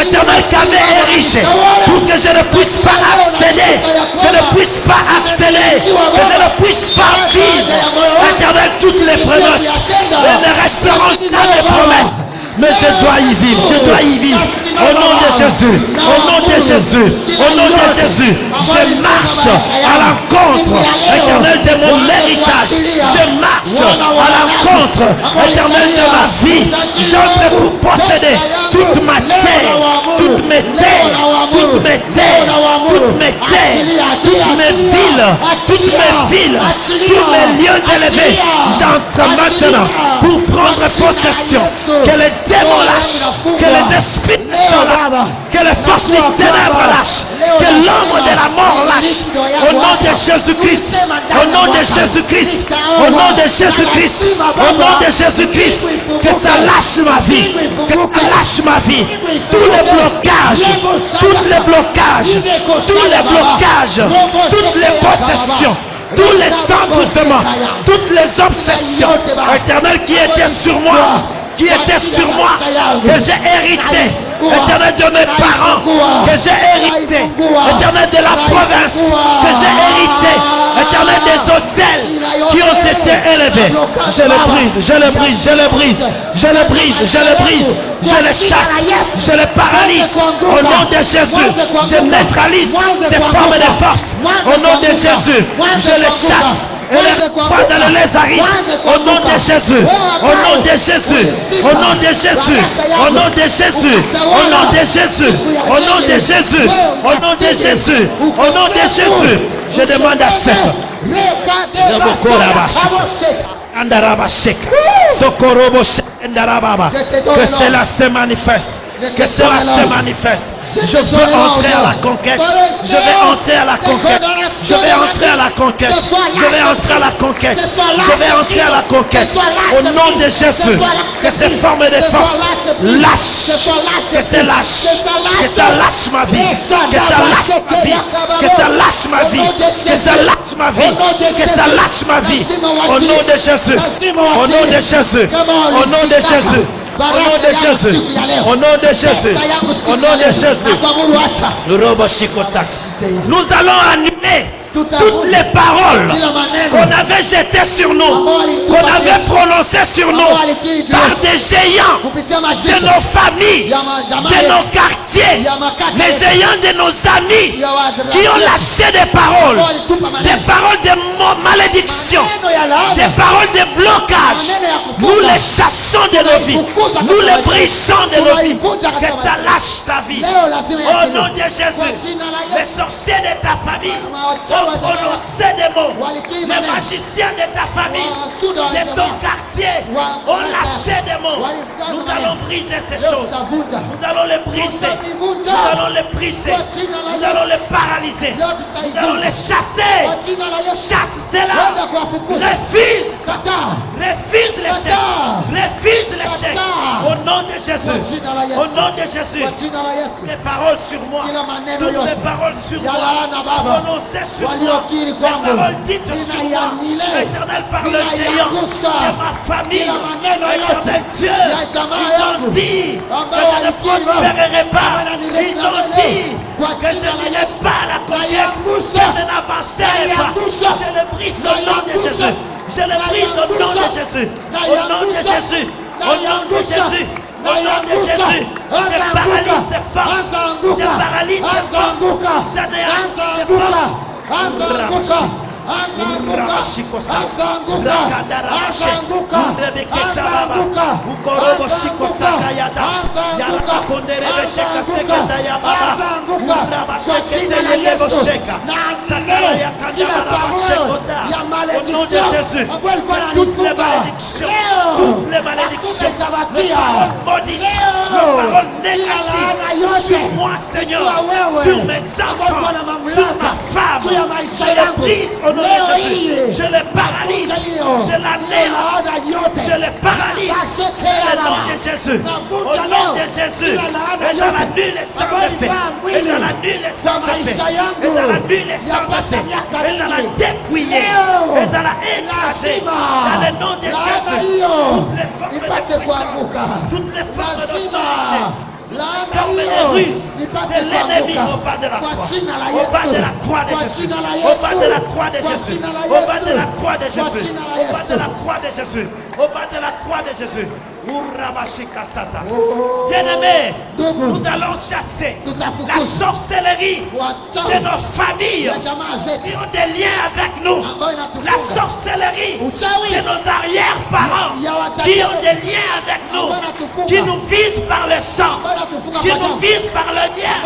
Éternel, qu'avait érigé pour que je ne puisse pas accéder, je ne puisse pas accéder, que je ne puisse pas vivre. Éternel, toutes les promesses, elles ne resteront qu'à mes promesses. Mais je dois y vivre, je dois y vivre. Au nom de Jésus, au nom de Jésus, au nom de Jésus, je marche à l'encontre, éternel, de mon héritage. Je marche à l'encontre, éternel, de ma vie. J'entre pour posséder toute ma terre, toutes mes terres, toutes mes terres, toutes mes terres, toutes mes villes, toutes mes villes, tous mes lieux élevés. J'entre maintenant pour prendre possession. Que les démons lâchent, que les esprits lâchent, que les forces des ténèbres lâchent, que l'ombre de la mort lâche. Au nom de Jésus-Christ, au nom de Jésus-Christ, au nom de Jésus-Christ, au nom de Jésus-Christ, que ça lâche ma vie, que ça lâche ma vie. Tous les blocages, tous les blocages, tous les blocages, toutes les possessions, tous les envoûtements, toutes les obsessions éternelles qui étaient sur moi, que j'ai hérité, éternel, de mes parents, que j'ai hérité, éternel, de la province, que j'ai hérité, éternel, des hôtels qui ont été élevés. Je les brise, je les brise, je les brise, je les brise, je les brise, je les chasse, je les paralyse. Au nom de Jésus, je neutralise ces formes de force. Au nom de Jésus, je les chasse. Et les fois dans le lézarite, au nom de Jésus, au nom de Jésus, au nom de Jésus, au nom de Jésus, au nom de Jésus, au nom de Jésus, au nom de Jésus, au nom de Jésus, je demande à ce que cela se manifeste, que cela se manifeste. Je veux entrer à la conquête. Je vais entrer à la conquête. Je vais entrer à la conquête. Je vais entrer à la conquête. Je vais entrer à la conquête. Au nom de Jésus, que ces formes de force lâchent. Que ça lâche. Que ça lâche ma vie. Que ça lâche ma vie. Que ça lâche ma vie. Que ça lâche ma vie. Que ça lâche ma vie. Au nom de Jésus. Au nom de Jésus. Au nom de Jésus. Au nom de Jésus, au nom de Jésus, au nom de Jésus, nous allons annuler toutes les paroles qu'on avait jetées sur nous, qu'on avait prononcées sur nous par des géants de nos familles, de nos quartiers, les géants de nos amis qui ont lâché des paroles de malédiction, des paroles de blocage. Nous les chassons de nos vies, nous les brisons de nos vies. Que ça lâche ta vie. Au nom de Jésus, les sorciers de ta famille ont prononcé des mots. Les magiciens de ta famille, de ton quartier, ont lâché des mots. Nous allons briser ces choses. Nous allons les briser. Nous allons les briser. Nous allons les paralyser. Nous allons les chasser. Chasse cela. Refuse ça. Refuse l'échec. Refuse l'échec. Au nom de Jésus. Au nom de Jésus. Les paroles sur moi. Toutes les paroles sur moi. Prononcées sur moi. Les paroles dites sur moi. L'Éternel par le géant de ma famille. L'Éternel Dieu. Ils ont dit que je ne prospérerai pas. Ils ont dit que je n'irai pas à la conquête. Que je n'avancerai pas. Je le brise au nom de Jésus. Je le brise au nom de Jésus. Au nom de Jésus. Au nom de Jésus. Au nom de Jésus, je paralyse ces forces. Je paralyse ces forces. J'anéantis ces forces. Toutes les malédictions, maudites, les paroles négatives sur moi, Seigneur, sur mes enfants, sur ma femme, je les brise au nom de Jésus. Je les paralyse, je l'anéantis, je les paralyse au nom de Jésus. Au nom de Jésus, elles annulent les sang de fait, elles annulent les sang de fait, elles annulent les sang de fait, elles la dépouiller, elles la écraser dans le nom de Jésus. Toutes les forces d'autorité, comme les ruses de l'ennemi au bas de la croix, au bas de la croix de Jésus, au bas de la croix de Jésus, au bas de la croix de Jésus, au bas de la croix de Jésus, au bas de la croix de Jésus. Bien-aimés, nous allons chasser la sorcellerie de nos familles qui ont des liens avec nous, la sorcellerie de nos arrière-parents qui ont des liens avec nous, qui nous visent par le sang, qui nous visent par le lien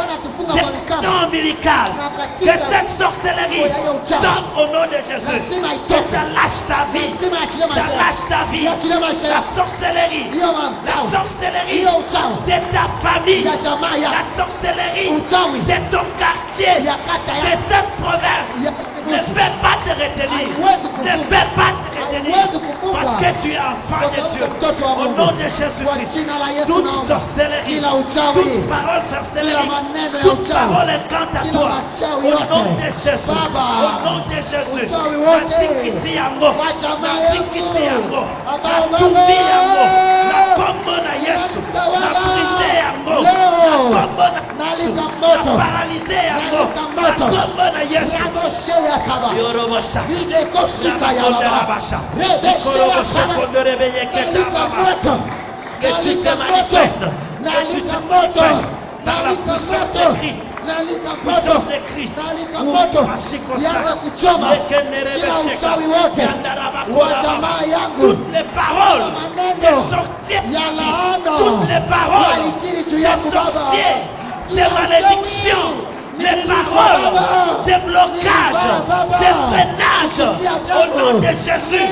ombilical. Que cette sorcellerie tombe au nom de Jésus, que ça lâche ta vie, ça lâche ta vie. La sorcellerie de ta famille, la sorcellerie de ton quartier, de cette province ne peut pas te retenir, ne peut pas te retenir, parce que tu es enfant de Dieu. Au nom de Jésus-Christ, toute sorcellerie, toute parole sorcellerie, toute parole est quant à toi. Au nom de Jésus, au nom de Jésus, Nazikisi yango, Nazikisi yango, Natumbi yango, na kombo na Yesu, na brise yango, na kombo na Yesu, na paralyse yango, na kombo na Yesu. Yorobosha, Nakonderabasha, Nikorobosha konderebeye ketababa. Que tu te manifestes, que tu te manifestes par la puissance de Christ. Puissance de Christ. Toutes les paroles des sorciers, toutes les paroles des sorciers, des malédictions, les paroles des blocages, des freinages, au nom de Jésus,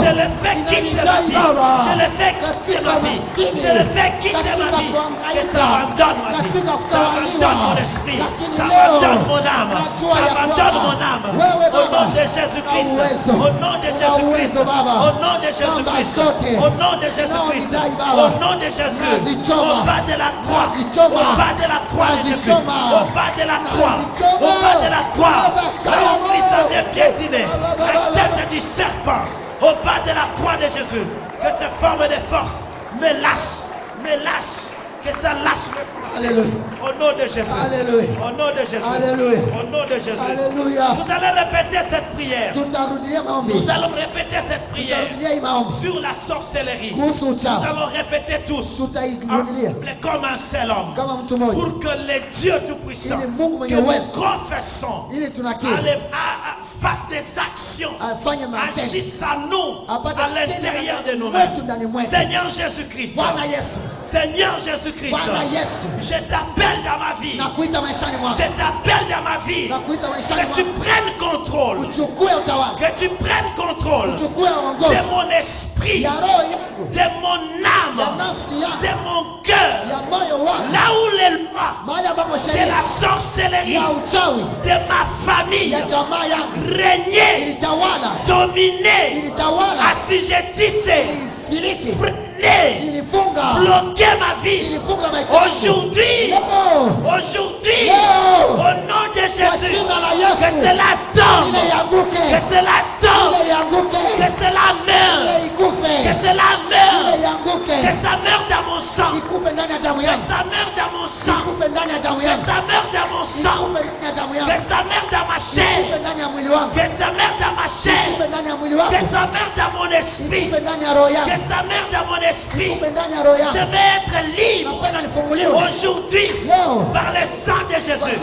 je le fais quitter ma vie, je le fais quitter ma vie, je le fais quitter ma vie, que ça abandonne ma vie, ça abandonne mon esprit, ça abandonne mon âme, ça abandonne mon âme, au nom de Jésus-Christ, au nom de Jésus-Christ, au nom de Jésus-Christ, au nom de Jésus-Christ, au nom de Jésus, au bas de la croix, au bas de la croix de Jésus, au bas de la croix, au bas de la croix, là où Christ avait piétiné la tête du serpent, au bas de la croix de Jésus, que ces formes de force me lâchent, que ça lâche mes Alléluia. Au nom de Jésus. Alléluia. Au nom de Jésus. Alléluia. Au nom de Jésus. Alléluia. Vous allez répéter cette prière. Tutarudia maombi. Nous allons répéter cette prière Tutarudia hii maombi. sur la sorcellerie. Kuhusu Nous uchawi. allons répéter tous Tutairudilia comme un seul homme. kama mtu mmoja. Pour que les dieux tout-puissants Ili Mungu que mwenye nous uwezo. confessons Ili tunakiri. fasse des actions, Afanye matendo. agisse à nous, Apate à l'intérieur de tendo nous-mêmes. mwetu ndani mwetu. Seigneur Jésus-Christ, Bwana Yesu. Seigneur Jésus-Christ, Bwana Yesu. je t'appelle dans ma vie, Nakuita maishani mwako. je t'appelle dans ma vie, Nakuita maishani que tu mwako. prennes contrôle, Uchukue utawala. que tu prennes contrôle Uchukue de uongozi. mon esprit, Ya roho yangu. de mon Ya âme, nafsi yangu. de mon cœur, Ya moyo wangu. là où les lois Mahali ambapo de sheria la sorcellerie ya uchawi de ma famille ya jamaa yangu régner, ilitawala. dominer, Ilitawala. assujettissez, Ilimiliki. freiner, Ilifunga. bloquer ma vie. Ilifunga maisha yangu. Aujourd'hui, Leo. aujourd'hui, Leo. au nom de Jésus, jina la Yesu. que cela tombe, Ile ianguke. que cela tombe, Ile ianguke. que cela meure, Ile ikufe. que cela Ile meure, ianguke. que ça meure dans mon sang, Ikufe ndani ya damu que yangu. ça meure dans mon sang, Ikufe ndani ya damu que yangu. ça meure dans mon sang, Ikufe ndani ya damu que yangu. ça meure dans ma chair, Ikufe ndani ya mwili wangu. que ça meure dans ma chair, Ikufe ndani ya mwili wangu. que ça meure dans mon esprit, Ikufe ndani ya roho yangu. que ça meure dans mon esprit. Ikufe ndani ya roho Je yangu. vais être libre Napenda nifunguliwe. aujourd'hui Leo. par le sang de Jésus.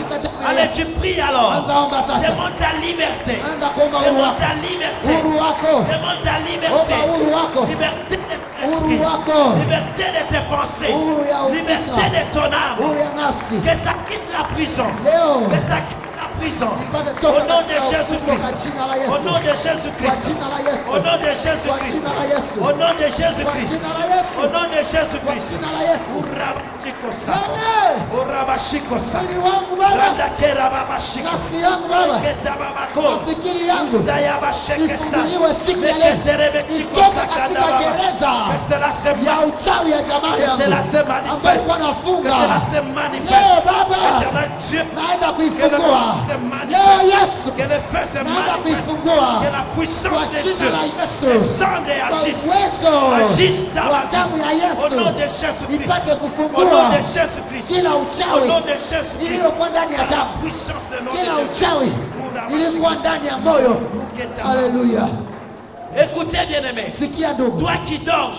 Allez, tu pries alors. Anza omba sasa. Demande ta liberté. Anda kuomba uhuru Demande wako. ta liberté. Uhuru wako. Demande ta liberté. Omba uhuru wako. Liberté de ton Uhuru esprit. wako. Liberté de tes pensées. Uhuru ya Liberté ufikra. de ton âme. Uhuru ya nafsi. Que ça quitte la prison. Leo. Que ça quitte la prison. Ipate Au toka nom de katika ufungo Jésus-Christ. kwa jina la Au Yesu. nom de Kwa Jésus-Christ. jina la Yesu. Au nom de Kwa Jésus-Christ. jina la Yesu. Au nom de Kwa Jésus-Christ. jina la Yesu. Au nom de Kwa Jésus-Christ. jina la Yesu. Urabashikosa. Amen. Urabashikosa. Mwili wangu Baba. Randakerababashikosa. Nafsi yangu Baba. Ketababako. Mafikiri yangu. Ustayabashekesa. Ifunguliwe siku ya leo. Meketerebechikosa Itoke katika kadababa. gereza Que cela se ya uchawi ya jamaa Que cela yangu se ambayo manifeste. ilikuwa Que nafunga. cela se Leo manifeste. Baba, Éternel Dieu. naenda Que kuifungua. le feu se manifeste. Leo Yesu, Que le feu se naenda manifeste. kuifungua Que la kwa puissance de jina Dieu la Yesu, descende et kwa agisse. uwezo Agisse dans wa ma damu ya vie. Au nom Yesu de Jésus-Christ. ipate Au nom kufungua de Jésus-Christ. kila Au uchawi nom de Jésus-Christ. iliyokuwa ndani ya Par la damu, puissance de nom de kila Jésus. uchawi ilikuwa ndani ya moyo. Haleluya! Écoutez, bien-aimés. Sikia ndugu, Toi qui dors,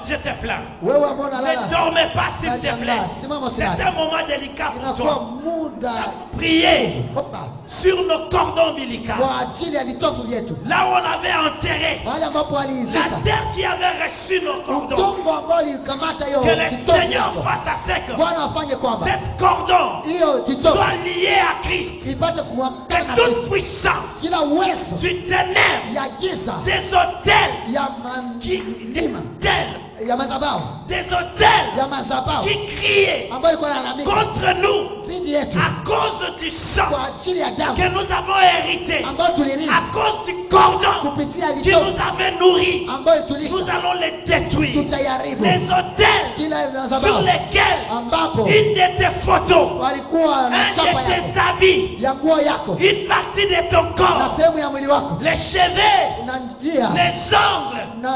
je te plains. wewe ambao Ne unalala, dormez pas, s'il te plaît. Simama C'est usilale. un moment délicat pour inakuwa toi. muda Priez Opa, sur nos cordons ombilicaux. kwa ajili ya vitovu vyetu, Là où on avait enterré mahali ambapo la aliizika terre qui avait reçu nos cordons. udongo ambao likamata hiyo Que le kitovu Seigneur chako. fasse à ce que Bwana afanye kwamba cette cordon hiyo kitovu soit lié à Christ. ipate kuambatana na Que toute Kristo. puissance Kila uwezo du ténèbre, ya giza des hôtels ya qui milima ya madhabahu des hôtels ya madhabahu qui criaient ambayo ilikuwa inalalamika contre nous dhidi yetu à cause du sang kwa ajili ya damu que nous avons hérité, ambayo tulirithi à cause du cordon kupitia qui vitovu nous avait nourris. ambayo Nous tulisha allons les détruire. tutayaribu Les hôtels kila sur madhabahu lesquels ambapo une de tes photos, walikuwa na un chapa de yako tes habits, ya nguo yako une partie de ton na corps, sehemu ya mwili wako les cheveux, na njia les ongles na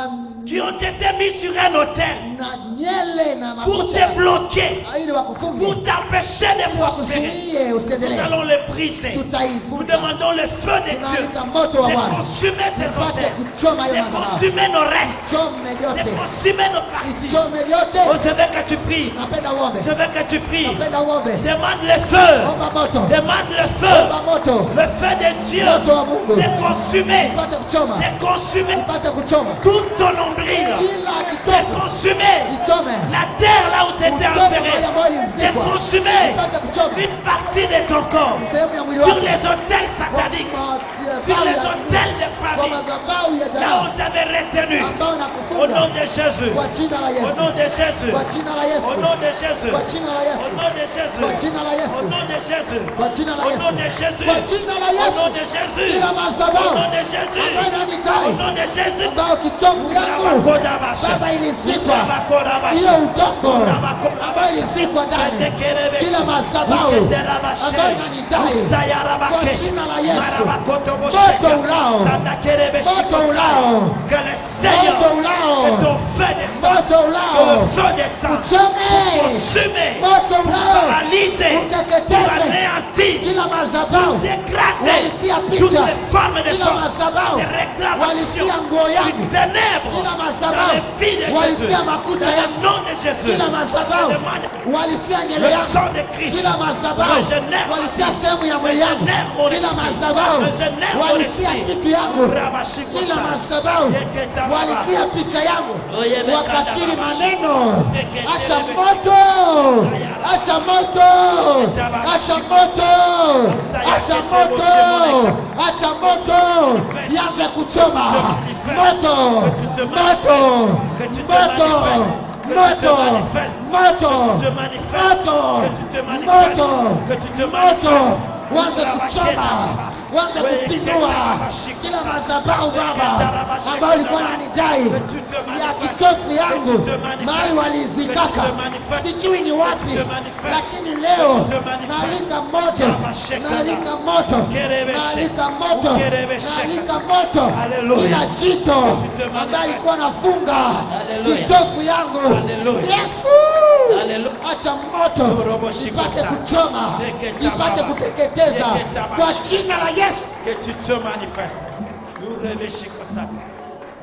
qui ont été mis sur un hôtel na nyele na pour makucha te bloquer, ili wakufunge pour t'empêcher de ili prospérer. wakuzuie Nous usiendelee. allons les briser. Nous Tutaivuta, demandons le feu de Dieu tunaalika moto wa de Bwana consumer ces ipate hôtels, kuchoma hiyo de madhabahu, consumer nos restes, ichome de vyote, consumer nos parties. ichome Oh, vyote. je veux que tu pries. Napenda uombe, Je veux que tu pries. napenda uombe. Demande le feu. Omba moto, Demande le feu. omba moto, Le feu de Dieu. moto wa Mungu De consumer. ipate kuchoma, De consumer ipate kuchoma tout ton nombril. kila De kitovu, consumer ichome la terre là où tu étais udongo enterré. mahali ambayo De ilimzikwa, consumer ipate kuchoma une partie de ton corps. sehemu ya mwili Sur wako, les hôtels sataniques. Sur les hôtels de kwa famille. madhabahu ya Là où jamaa on t'avait retenu. ambao Au nom nakufunga de Jésus. kwa jina la Au Yesu, nom de Jésus. kwa jina la Au Yesu, nom de Jésus. kwa jina la Au Yesu, nom de Jésus. kwa jina la Au Yesu, nom de Jésus. kwa jina la Au Yesu, nom de Jésus. kwa jina la Au Yesu, nom de Jésus. kila Au madhabahu nom de Jésus. ambayo Au inanitai nom de Jésus. ambao kitovu yangu Baba ilizikwa, hiyo udongo ambayo ilizikwa ndani, kila madhabahu ambayo inanitai kwa jina la Yesu, moto ulao, moto ulao, Que le Seigneur, moto ulao, que ton feu descende, moto que le ulao, feu descende, uchome, consumer, moto ulao, briser, pour uteketeze anéantir, kila madhabahu d'écraser walitia toutes picha, les formes de kila force, madhabahu de réclamation, walitia nguo de yangu, ténèbres kila dans madhabahu les vies de Jésus, walitia dans makucha le yangu, nom de Jésus. kila madhabahu Je demande walitia le nywele yangu, sang de Christ, kila madhabahu régénère ma walitia vie, sehemu ya mwili yangu, régénère mon kila esprit, madhabahu régénère mon walitia esprit. kitu yangu, Rabashiko kila sana. madhabahu Yeketababa. walitia picha yangu, Oyebekada wakakiri baba. maneno, Sekete acha lebe. moto, acha moto, acha moto, acha moto, acha moto, yanze kuchoma moto, moto, moto, moto, moto, moto, moto, moto, wanze kuchoma, wanze kupindua kila madhabahu Baba ambayo ilikuwa nanidai ya kitofu yangu mahali walizikaka, sijui ni wapi, lakini leo naalika moto, naalika moto, naalika moto, naalika moto, kila jito ambayo ilikuwa nafunga kitofu yangu. Yesu, acha moto ipate kuchoma, ipate kuteketeza kwa jina la Yesu. Que tu te manifestes.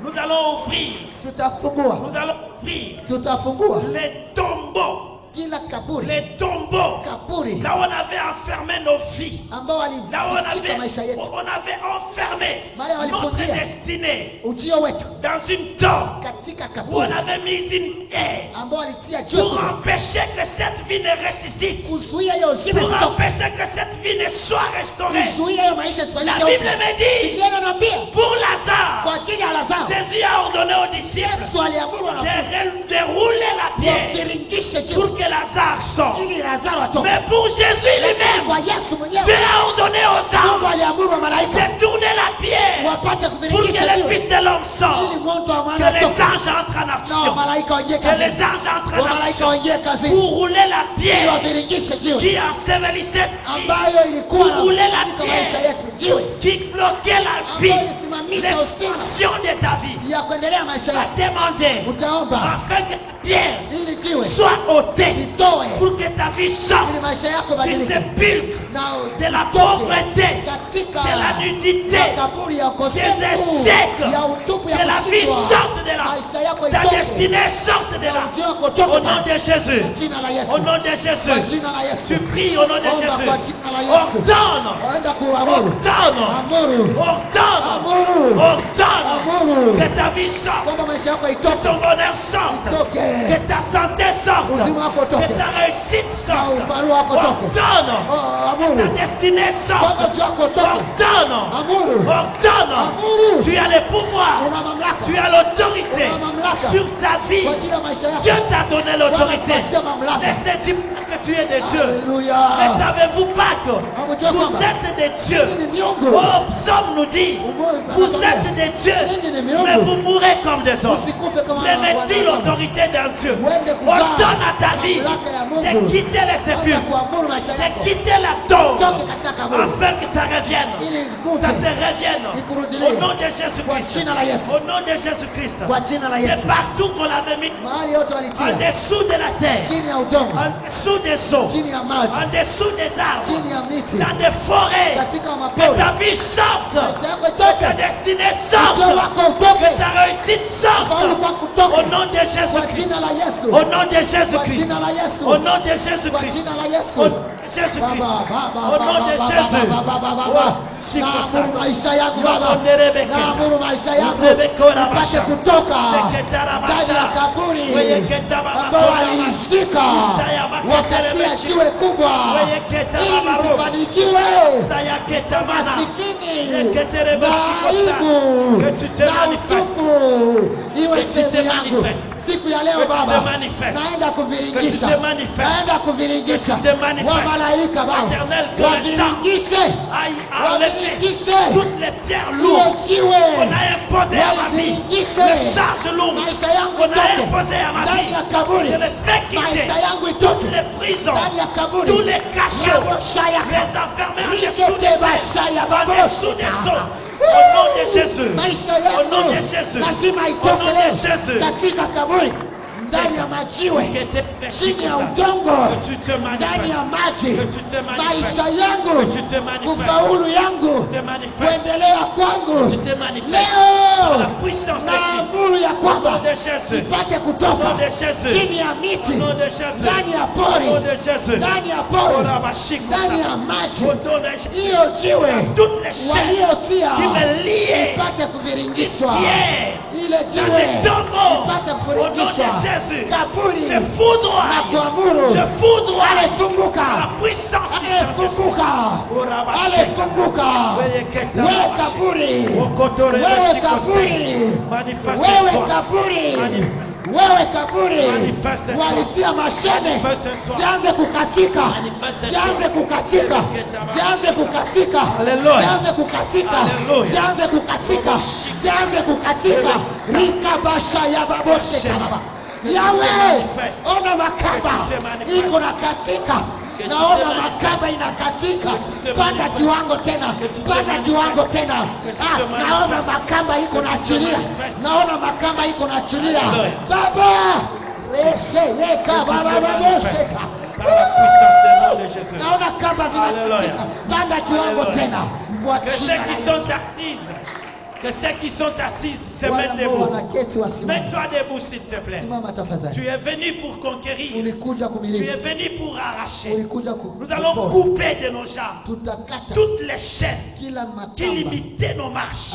Nous allons ouvrir. Tutafungua, Nous allons ouvrir tutafungua les tombeaux. kila kaburi, Les tombeaux. kaburi Là où on avait enfermé nos vies. ambao Là où walifichika maisha yetu, on avait enfermé Mahali notre walifungia destinée ujio wetu dans une tombe katika où on kaburi avait mis une haie ambao walitia pour juu empêcher que cette vie ne ressuscite, kuzuia hiyo uzima pour isitoke, empêcher que cette vie ne soit restaurée. kuzuia hiyo maisha La isifanyike Bible upya. me dit, Biblia inaniambia pour Lazare, kwa ajili ya Lazaro, Jésus a ordonné aux disciples Yesu aliamuru wanafunzi de rouler la pierre waviringishe pour juu que Lazare sorte. ili Lazaro atoke. Mais pour Jésus lui-même, Kwa Yesu Dieu mwenyewe a ordonné aux Mungu anges aliamuru wa malaika de tourner la pierre wapate pour que kuviringisha le juu Fils de l'homme sorte, ili mwanzo wa que mwana les atoke anges entrent en na action, malaika waingie que les kazini, anges entrent en malaika action waingie kazini pour rouler la ili pierre waviringishe juu qui ensevelissait cette vie, ambayo ilikuwa Kuule la katika maisha pierre. yetu, jiwe qui bloquait la vie, ambayo ilisimamisha uzima l'expansion de ta vie. ya kuendelea maisha A yako. demandé Utaomba afin que la pierre ili jiwe soit ôtée litoe pour que ta vie sorte ili maisha yako du badilike sépulcre, na de la utoke pauvreté, katika de la nudité, makaburi ya des ukosefu, échecs, ya utupu, ya que la vie kushindwa. sorte de Maisha yako là, ta itoke. destinée sorte de là. Ujio wako Au utoke nom de Jésus, kwa jina la Yesu. au nom de Kwa Jésus, jina la Yesu. tu pries au nom de Omba Jésus. kwa jina la Yesu. Ordonne, Enda kuamuru, ordonne, amuru, ordonne, amuru, ordonne amuru que ta vie sorte, kwamba maisha yako que itoke, ton bonheur sorte, itoke, que ta santé sorte, uzima wako que utoke, ta réussite na sorte. ufaulu wako utoke. Ordonne, ta Amuru destinée sorte. kwamba ujio wako utoke. Ordonne, Amuru, ordonne. amuru, Tu as le pouvoir, una mamlaka tu as l'autorité Una mamlaka. sur ta vie. kwa ajili ya maisha Dieu yako. t'a donné l'autorité. Wanakupatia mamlaka. Ne sais-tu pas que tu es de Dieu? Haleluya. Mais savez-vous pas que Hamujua vous kwamba êtes des dieux? Ninyi ni miungu. Oh, Psaume nous dit, vous êtes des dieux, Ninyi ni miungu. mais vous mourrez comme des hommes. Usikufe kama Remets-tu wanadamu. l'autorité d'un Dieu? Uende kuvaa Ordonne à ta vie mamlaka ya de Mungu. quitter les Anza sépulcres, kuamuru maisha de yako quitter la tombe, toke katika kaburi afin que ça revienne. ili Ça iguse te revienne. ikurudilie. Au nom de Kwa Jésus-Christ. jina la Yesu. Au nom de Jésus-Christ. Kwa jina la Et Yesu. partout qu'on l'avait mis, Mahali yote en walitia dessous de la terre, chini ya udongo, en dessous des eaux, chini ya maji, en dessous des arbres, chini ya miti, dans des forêts, katika que mapori, ta vie sorte, maisha yako que ta itoke, destinée ujio sorte, wako que utoke, ta réussite sorte. faulu kwako Au utoke nom de kwa Jésus-Christ. jina la Yesu, Au nom de kwa Jésus-Christ. jina la Yesu, Au nom de kwa Jésus-Christ. jina la Au Yesu. nom de Jésus-Christ. Au nom de Jésus. Naamuru maisha yangu Baba, Yokonde Rebeke. naamuru maisha yangu Rebeke ora ipate basha. kutoka Seketara basha. ndani ya kaburi Weyeketaba ambao bakora waliizika Istaya bakora wakatia bechi. jiwe kubwa Weyeketaba ili baro. nisifanikiwe, Sayaketamana. masikini Yeketere na beshikosa. aibu Que tu te na manifestes. utupu iwe Que tu te sehemu yangu manifestes. siku ya leo Que tu Baba, te manifestes. naenda kuviringisha, Que tu te manifestes. naenda kuviringisha Que tu te manifestes. wa malaika Baba, Éternel, que le sang waviringishe, aille enlever waviringishe toutes les pierres hiyo lourdes jiwe, qu'on a imposées à ma vie, waviringishe les charges lourdes maisha yangu qu'on a itoke imposées à ma ndani vie. ya kaburi, Je les fais quitter maisha yangu itoke toutes les prisons, ndani ya kaburi, tous les cachots, Yaboshayaka. les enfermés en dessous des Rikete terres, bashaya en babos. dessous des eaux. Au nom de Jésus. maisha Au nom yangu de Jésus. lazima Au nom itoke de leo Jésus. katika kaburi ndani ya majiwe, chini ya udongo, ndani ya maji, maisha yangu, kufaulu yangu, kuendelea kwangu, leo naamuru ya kwamba ipate kutoka chini ya miti, ndani ya pori, ndani ya pori, ndani ya maji, hiyo jiwe waliotia ipate kuviringishwa, ile jiwe ipate kuviringishwa, kaburi na kuamuru alefunguka, alefunguka, alefunguka. Wewe kaburi, wewe kaburi, wewe kaburi, wewe kaburi, walitia mashine, zianze kukatika, zianze kukatika, zianze kukatika, zianze kukatika, zianze kukatika, zianze kukatika. Rikabasha ya baboshe kababa. Yawe, ona makaba iko na katika. Naona makaba inakatika. Panda kiwango tena, panda kiwango tena. Naona makamba iko na achilia, naona makamba iko na achilia. Baba, leshe yeka baba baboshe. Naona kamba zinakatika. Panda kiwango tena kwa jina. Que ceux qui sont assis se mettent debout. Mets-toi debout s'il te plaît. Tu es venu pour conquérir. Tu es venu pour arracher. Nous allons couper de nos jambes toutes les chaînes qui limitaient nos marches,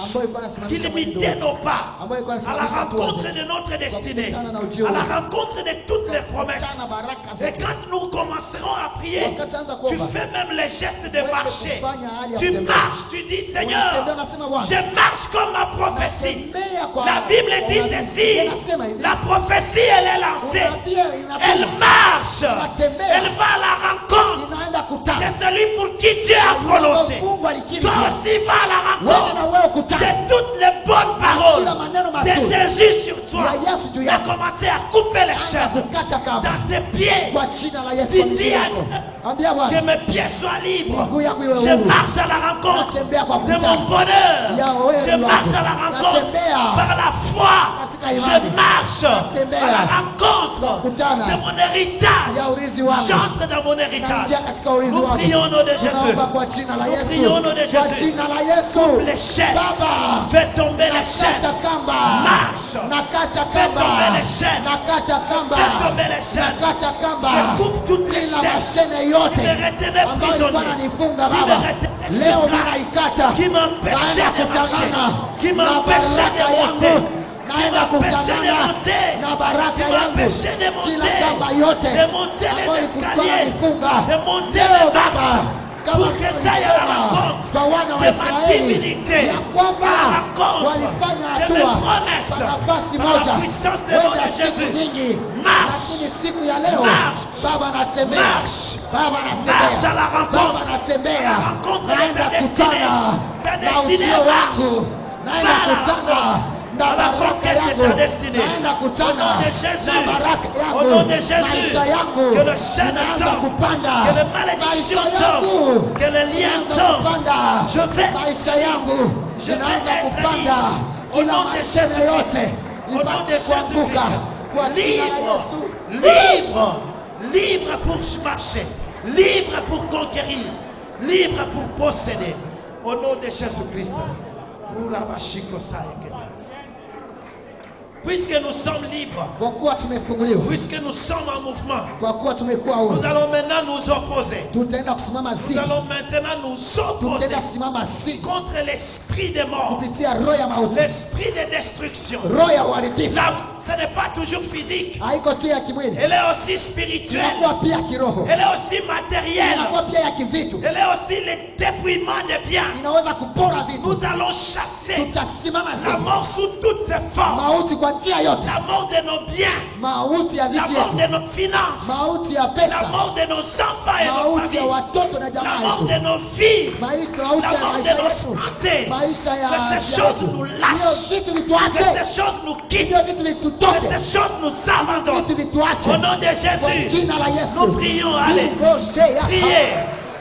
qui limitaient nos pas à la rencontre de notre destinée, à la rencontre de toutes les promesses. Et quand nous commencerons à prier, tu fais même les gestes de marcher. Tu marches, tu dis Seigneur, je marche comme ma prophétie. La Bible dit ceci, la prophétie elle est lancée, elle marche, elle va à la rencontre de celui pour qui Dieu a prononcé. Toi aussi va à la rencontre de toutes les bonnes paroles de Jésus sur toi. Il a commencé à couper les chaînes dans tes pieds. Tu dis que mes pieds soient libres. Je marche à la rencontre de mon bonheur. Je marche à la rencontre par la foi. Je marche à la rencontre de mon héritage. J'entre dans mon héritage. Nous prions au nom de Jésus. Nous prions au nom de Jésus. Coupe les chaînes. Fais tomber les chaînes. Marche. Fais tomber les chaînes. Fais tomber les chaînes. Je coupe toutes les chaînes qui me retenaient prisonnier, qui m'empêchaient de marcher, qui m'empêchaient de monter, qui m'empêchaient de monter les escaliers, de monter les marches, pour que j'aille à la rencontre de ma divinité, à la rencontre de mes promesses, par la puissance de nom de Jésus. Marche, marche à la rencontre de ta destinée. Ta destinée marche, va à la conquête de ta destinée. Au nom de Jésus, au nom de Jésus, que le chaîne tombe, que les malédictions tombent, que les liens tombent. Je vais être libre. Au nom de Jésus-Christ, au nom de Jésus-Christ, libre, libre, libre pour marcher, libre pour conquérir, libre pour posséder. Au nom de Jésus-Christ. Puisque nous sommes libres, puisque nous sommes en mouvement, nous allons maintenant nous opposer. Nous allons maintenant nous opposer contre l'esprit de mort, l'esprit de destruction. Ce n'est pas toujours physique, elle est aussi spirituelle, elle est aussi matérielle, elle est aussi le dépouillement des biens. Nous allons chasser la mort sous toutes ses formes. La mort de nos biens, la mort de nos finances, la mort de nos enfants et nos familles, la mort de nos filles, la mort de nos santé. Que ces choses nous lâchent, que ces choses nous quittent, que ces choses nous abandonnent. Au nom de Jésus, nous prions, allez, priez.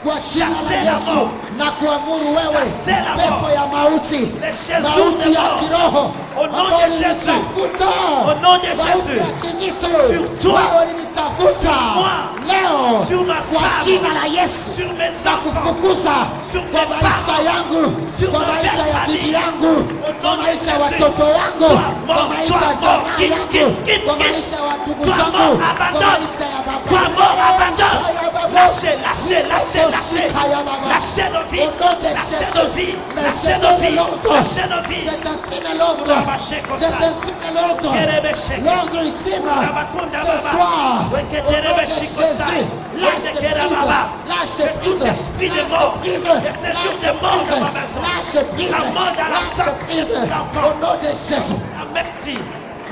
Chasser la mort, na kuamuru wewe Chasser la pepo mort. ya mauti, Les Jésus mauti de ya mort. kiroho Au nom ambayo de Jésus. ilinitafuta, Au nom de mauti Jésus. ya kinito Sur toi. ambayo ilinitafuta Sur moi. leo Sur ma kwa femme. jina la Yesu Sur mes na enfants. kufukuza Sur kwa mes maisha parents. yangu, Sur kwa ma maisha belle ya famille. bibi yangu, Au kwa nom de maisha ya Jésus. watoto wangu, Toi kwa mort, maisha toi ya mort. jamaa Quitte, yangu, quitte, quitte, kwa quitte. maisha ya ndugu Toi zangu, mort, kwa abandonne. maisha ya baba Toi mort, yangu, abandonne. ya baba. Lâchez, lâchez, lâchez, lâchez. Shika ya baba. Lâchez nos vies. Au nom de Lâchez Jésus. nos vies. Mais Lâchez c'est nos un vies. l'autre. Lâchez nos vies. C'est intime l'ordre. Rabasheko C'est Sai. intime l'ordre. Kerebesheke. L'ordre ultime. Rabakunda Ce Baba. soir, au nom de Weketerebeshiko Sai. Jésus, lâche Wekekera prise. Baba. Lâche Que tout prise. esprit de Lâche mort, prise. et ces jours de mort dans ma maison, Lâche prise. la mort dans la Lâche santé de prise. mes enfants, Au nom de Jésus. la merci,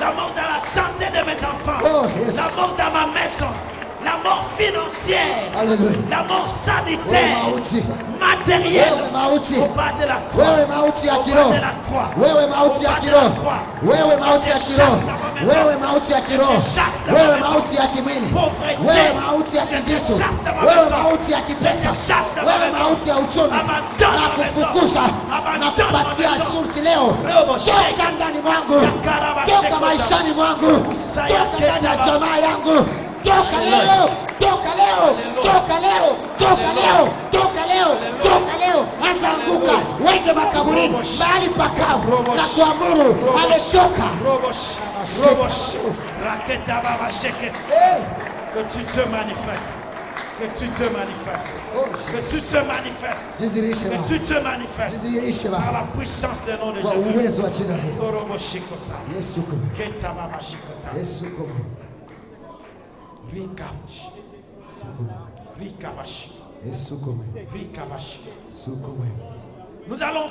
la mort dans la santé de mes enfants, Oh, yes. la mort dans ma maison, la mort financière, Alléluia. la mort sanitaire, Wewe mauti. matérielle, Wewe mauti. au bas de la croix, Wewe mauti ya au bas kiroho. de la croix, Wewe mauti ya au bas de kiroho. la croix. Wewe mauti ya kiroho. Wewe mauti ya kiroho. Wewe mauti ya kimwili. Wewe mauti ya kijitu. Wewe mauti ya kipesa. Wewe mauti ya uchumi. Na kufukuza na kupatia shurti leo. Toka ndani mwangu. Toka maishani mwangu. Toka ndani ya jamaa yangu. Toka leo. Toka leo. Toka leo. Toka leo. Toka leo. Toka leo. Anza anguka. Weke makaburini. Mahali pakavu. Na kuamuru. Ametoka. Robosh, Robosh, Raketa Baba Sheket. Que tu te manifestes. Que tu te manifestes. Que tu te manifestes. Jizirishe Que Baba. tu te manifestes. Jizirishe Par Baba. la puissance du nom de Kwa Jésus. uwezo wa jina la Yesu. Koroboshikosa. Yesu kama. Keta Baba Shikosa. Yesu kama. Rikabash. Rikabash. Yesu kama. Rikabash. Yesu kama. Nous allons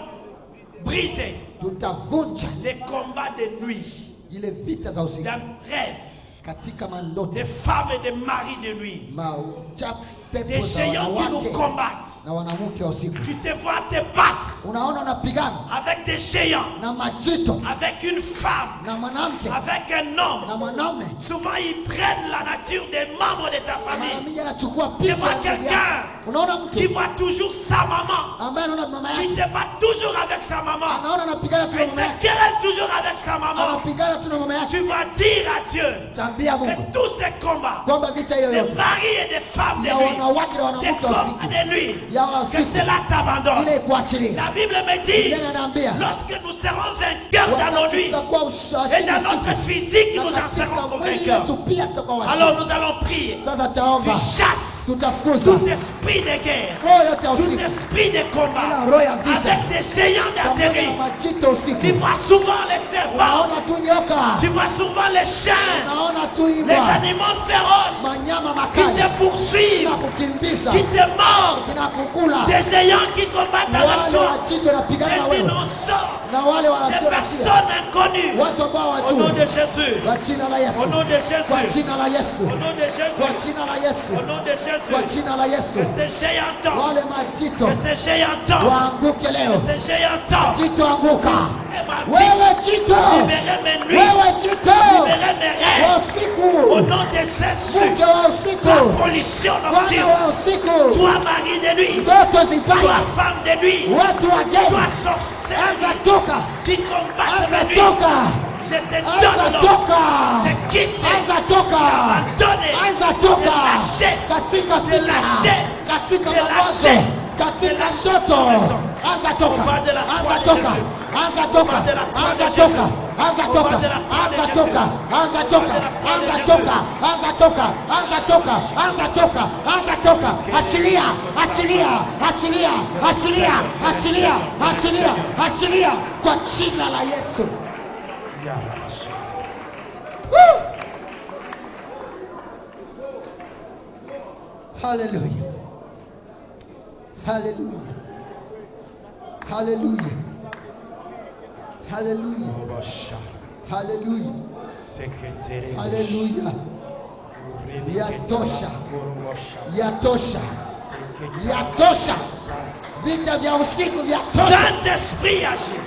briser Tutavunja les combats de nuit, ile vita za usiku des rêves, katika mandoto, des femmes et des maris de nuit, mauchafu, des pepo za géants qui nous wanawake combattent. na wanamke wa usiku. Tu te vois te battre Unaona unapigana avec des géants, na majito avec une femme, na mwanamke avec un homme. na mwanaume. Souvent, ils prennent la nature des membres de ta Mara famille. mingi anachukua Tu picha vois ya ndugu quelqu'un yako. Unaona qui mtu voit toujours sa maman, ambaye anaona mama qui yake, se bat toujours avec sa maman, anaona anapigana tu na et mama se yake, querelle toujours avec sa maman. anapigana tu na mama yake. Tu vas dire à Dieu Tambia Mungu que tous ces combats, kwamba vita hiyo des yote maris et des femmes de ya nuit, wanawake na des wanamke wa combats usiku de nuit, ya que usiku cela t'abandonne. ile ikuachilie. La Bible me dit, Biblia inaniambia lorsque nous serons vainqueurs dans nos wakati nuits, tutakuwa et ushindi dans notre usiku physique, na nous en serons katika mwili convaincus. yetu pia tutakuwa Alors washindi. nous allons prier. Sasa Tu taomba, chasses tutafukuza tout esprit de guerre, roho yote ya tout usiku, esprit de ila combat, roho ya vita avec des géants dans tes pamoja na nuits. majito Tu usiku. vois souvent les serpents, Unaona tu nyoka, tu vois souvent les chiens, unaona tu les imbwa, animaux féroces manyama qui makali te poursuivent, na kukimbiza, qui te mordent, kinakukula. des géants qui combattent avec Wale toi, wajito wanapigana na des wewe innocents, na wale des wasio na pia, personnes inconnues. watu ambao Au nom de wajui. Jésus, Kwa jina la au Yesu, nom de kwa Jésus, jina la Yesu, au nom de kwa Jésus, jina la Yesu, au nom de kwa Jésus, jina la Yesu, que ces géants tombent, wale majito que ces géants tombent, waanguke leo. ces géants tombent. Jito anguka, Et ma vie, wewe jito, libérez mes nuits, wewe jito libérez mes wa rêves. Au usiku, nom de Jésus, mke wa usiku, toi pollution wana nocturne, wa usiku, toi mari de nuit, ndoto toi zibaya, femme de nuit, watu toi wageni, sorcière anza toka, qui combattent anza la nuit. toka, Je te anza donne l'ordre toka, de quitter, anza toka, d'abandonner, anza de toka lâcher, katika de fitna, lâcher, katika de mawazo, lâcher, katika de lâcher ndoto, maison. anza toka, Au bas de la croix anza de toka, Jésus. anza toka, Au bas de la croix de anza Jésus. toka, anza Au toka, bas de la croix de anza Jésus. toka, anza toka, anza toka, anza toka, anza toka, anza toka, anza toka, achilia, achilia, achilia, achilia, achilia, achilia, achilia kwa jina la Yesu. Woo! Hallelujah. Hallelujah. Hallelujah. Hallelujah. Hallelujah. Hallelujah. Yatosha. Yatosha. Yatosha. Vita vya usiku vya tosha. Saint-Esprit agit.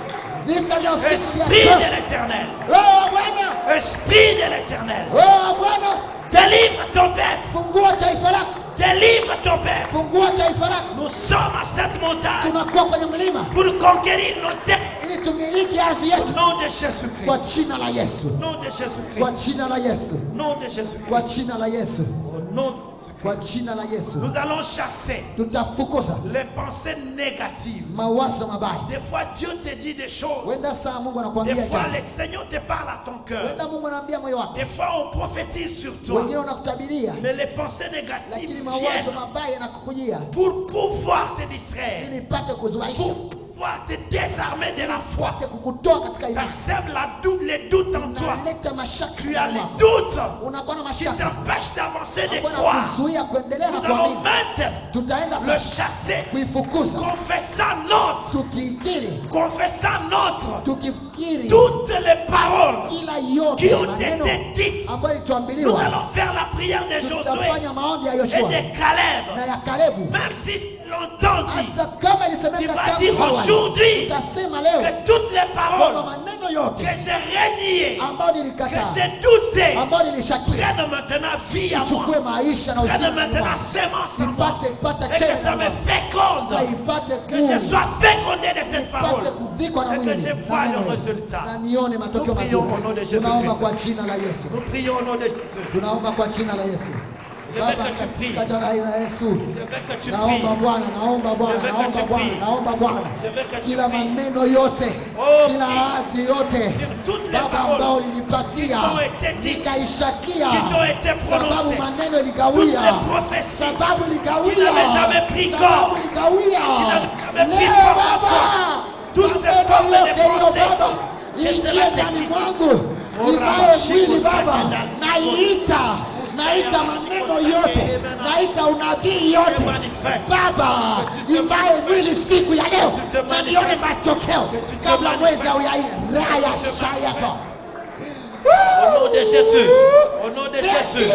Vita vya usiku Esprit vya de tosha. l'éternel. Oh Bwana. Esprit de l'éternel. Oh Bwana. Délivre ton peuple. Fungua taifa lako. Délivre ton peuple. Fungua taifa lako. Nous sommes à cette montagne Tunakuwa kwenye mlima pour conquérir nos terres. ili tumiliki ardhi yetu. Au nom de Jésus-Christ. Kwa jina la Yesu. Au nom de Jésus-Christ. Kwa jina la Yesu. Au nom de Jésus-Christ. Kwa jina la Yesu. Au nom de Kwa Jésus-Christ. jina la Yesu. Nous allons chasser Tutafukuza les pensées négatives. mawazo mabaya. Des fois, Dieu te dit des choses. Wenda saa Mungu Des anakuambia fois, jambo. le Seigneur te parle à ton cœur. Wenda Mungu anaambia moyo wako. Des fois, on prophétise sur toi. Wengine wanakutabiria. Mais les pensées négatives Lakini mawazo viennent mabaya yanakukujia pour pouvoir te distraire, ili ipate kuzuaisha. pour pouvoir te désarmer de la foi. Ipate kukutoa katika Ça imani. sème les doutes en toi. Inaleta mashaka Tu as ndani les mwako. doutes Unakuwa na qui mashaka. t'empêchent d'avancer, de Unakuwa na croire. kuzuia kuendelea na Nous allons kuamini. maintenant Tutaenda le sasa chasser, kuifukuza. confessant notre, Tukiikiri, confessant notre, tukifikiri toutes les paroles kila qui yote ont maneno été dites. ambayo Nous ilituambiliwa. allons faire la prière de Josué Tutafanya maombi ya et Yoshua de Caleb. na ya Kalebu. Même si longtemps dit, Hata kama tu ilisemeka vas tangu dire awali, aujourd'hui tutasema leo que toutes les kwamba paroles maneno que yote j'ai reniées, ambayo que nilikataa, j'ai doutées, ambayo nilishakia, prennent maintenant vie à moi. ichukue maisha na Prennent uzima ndani maintenant mwako. sémence en moi. Ipate pata Et que chembe ça ndani me mwako. féconde. Na ipate Que je kuu. sois fécondé de cette parole. Ipate kuvikwa na Et que mwili. je vois Na le neno. résultat. Na nione matokeo Nous prions au nom de mazuri. Jésus Tunaomba Christ. kwa jina la Yesu. Nous prions au nom de Jésus. Tunaomba kwa jina la Yesu. Je veux Baba, que tu pries. katika jina la Yesu. Je veux que tu Naomba pries. Bwana, naomba Bwana, Je veux que naomba tu Bwana, pries. naomba Bwana. Je veux que tu Kila pries. maneno yote, Oh, kila ahadi yote sur toutes les Baba paroles ambao ulinipatia qui t'ont été dites, nikaishakia, qui t'ont été sababu prononcées, maneno toutes iligawia, les prophéties sababu qui ligawia, n'avaient jamais pris sababu corps, ligawia. qui n'avaient jamais pris Leo forme en Baba, toi. Toutes ces maneno formes de yote hiyo pensée, Baba que ingie cela ndani technique. mwangu, Oh, ivae Rabashi, mwili Baba, Kusakenda, naita naita maneno yote, naita unabii yote Baba, ivae mwili siku ya leo na nione matokeo kabla mwezi hauyaraya shayako. Au nom de Jésus, au nom de Jésus,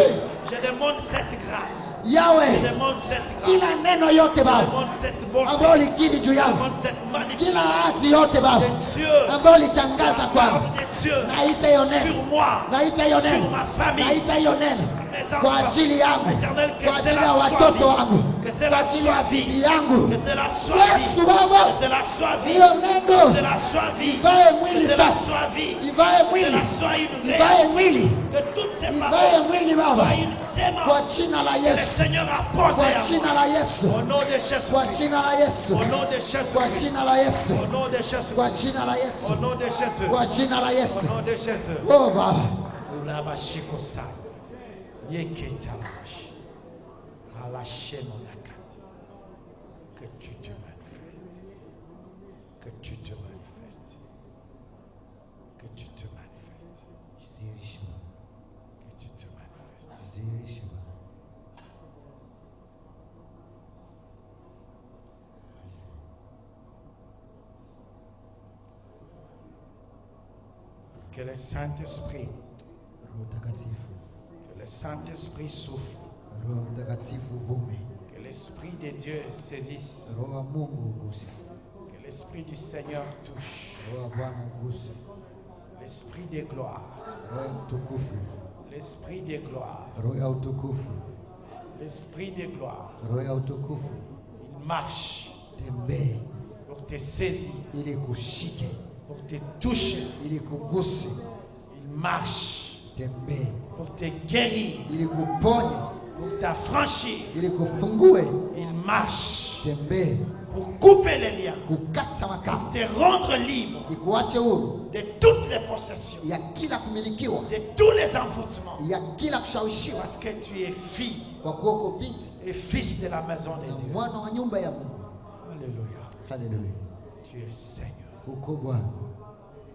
je demande cette grâce. Yahweh, Je demande cette grâce. kila neno yote Je Baba demande cette bonté. ambayo likiri juu Je yangu, demande cette kila magnifique ahadi yote Baba de Dieu. ambayo litangaza kwangu, Parole de Dieu naita hiyo sur neno, moi, naita hiyo sur neno, ma famille, naita hiyo neno mes kwa enfants. ajili yangu, Éternel, que kwa ajili cela ya soit watoto vie. wangu, Que kwa cela ajili ya soit bibi vie. yangu. Que cela soit Yesu vie. Baba, Que cela soit vie. hiyo Que neno cela soit vie. ivae Que mwili cela sasa, soit vie. ivae Que mwili, cela soit une ivae réalité. mwili, Que toutes ces ivae paroles mwili Baba, soient une kwa sémence jina la que le Yesu, Seigneur a posée kwa à jina moi. la Yesu, Au nom de Jésus. kwa jina la Yesu, Au nom de Jésus. kwa jina la Yesu, Au nom de Jésus. kwa jina la Yesu, Au nom de Jésus. kwa jina la Yesu. Au nom de Jésus. Oh Baba, Urabashikosa. Yeketalash. Alashenonakati. Que tu te manifestes. Que tu te manifestes. Que tu te manifestes. Que tu te manifestes. Que le Saint-Esprit, Roho Mtakatifu, que le Saint-Esprit souffle, Roho Mtakatifu uvume, que l'Esprit de Dieu saisisse, Roho wa Mungu uguse, que l'Esprit du Seigneur touche, Roho wa Bwana uguse, l'Esprit de gloire, Roho ya utukufu, l'Esprit de gloire, Roho ya utukufu, l'Esprit de gloire. Roho ya utukufu, Il marche tembee pour te saisir, ili kushike, pour te toucher. ili kuguse, Il marche tembee pour te guérir, ili kuponye, pour t'affranchir. ili kufungue, Il marche tembee pour couper les liens, kukata makao, pour te rendre libre ikuache huru de toutes les possessions, ya kila kumilikiwa, de tous les envoûtements. ya kila kushawishiwa, Parce que tu es fille kwa kuwa uko binti et fils de la maison de na Dieu. mwana wa nyumba ya Mungu. Alléluia. Haleluya! Tu es Seigneur. Uko Bwana,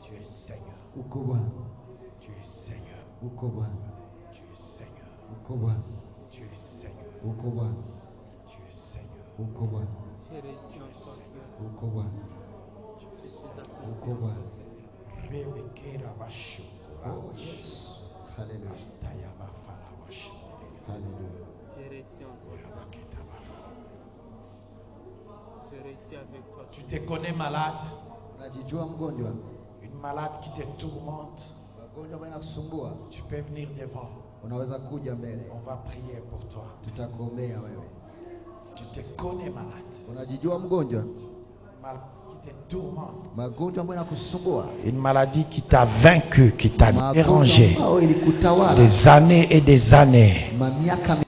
Tu es Seigneur. uko Bwana, Tu es Seigneur. uko Bwana, Tu es Seigneur. uko Bwana, Tu es Seigneur. uko Bwana, Tu es Seigneur. uko Bwana, J'ai réussi encore mieux. uko Bwana, Je suis uko Bwana. Rebekera bashukura. Oh Yesu, haleluya, Astaya bafala bashukura. haleluya. J'ai réussi encore. Rabaketa bafala. J'ai réussi avec toi. Tu te connais malade, Unajijua mgonjwa, une malade qui te tourmente. magonjwa ambayo yanakusumbua, Tu peux venir devant. unaweza kuja mbele, On va prier pour toi. tutakuombea wewe. Tu te connais malade. Unajijua mgonjwa? Mal qui te tourmente. Magonjwa ambayo yanakusumbua. Une maladie qui t'a vaincu, qui t'a dérangé. Magonjwa ambayo ilikutawala. Des années et des années. Mamiaka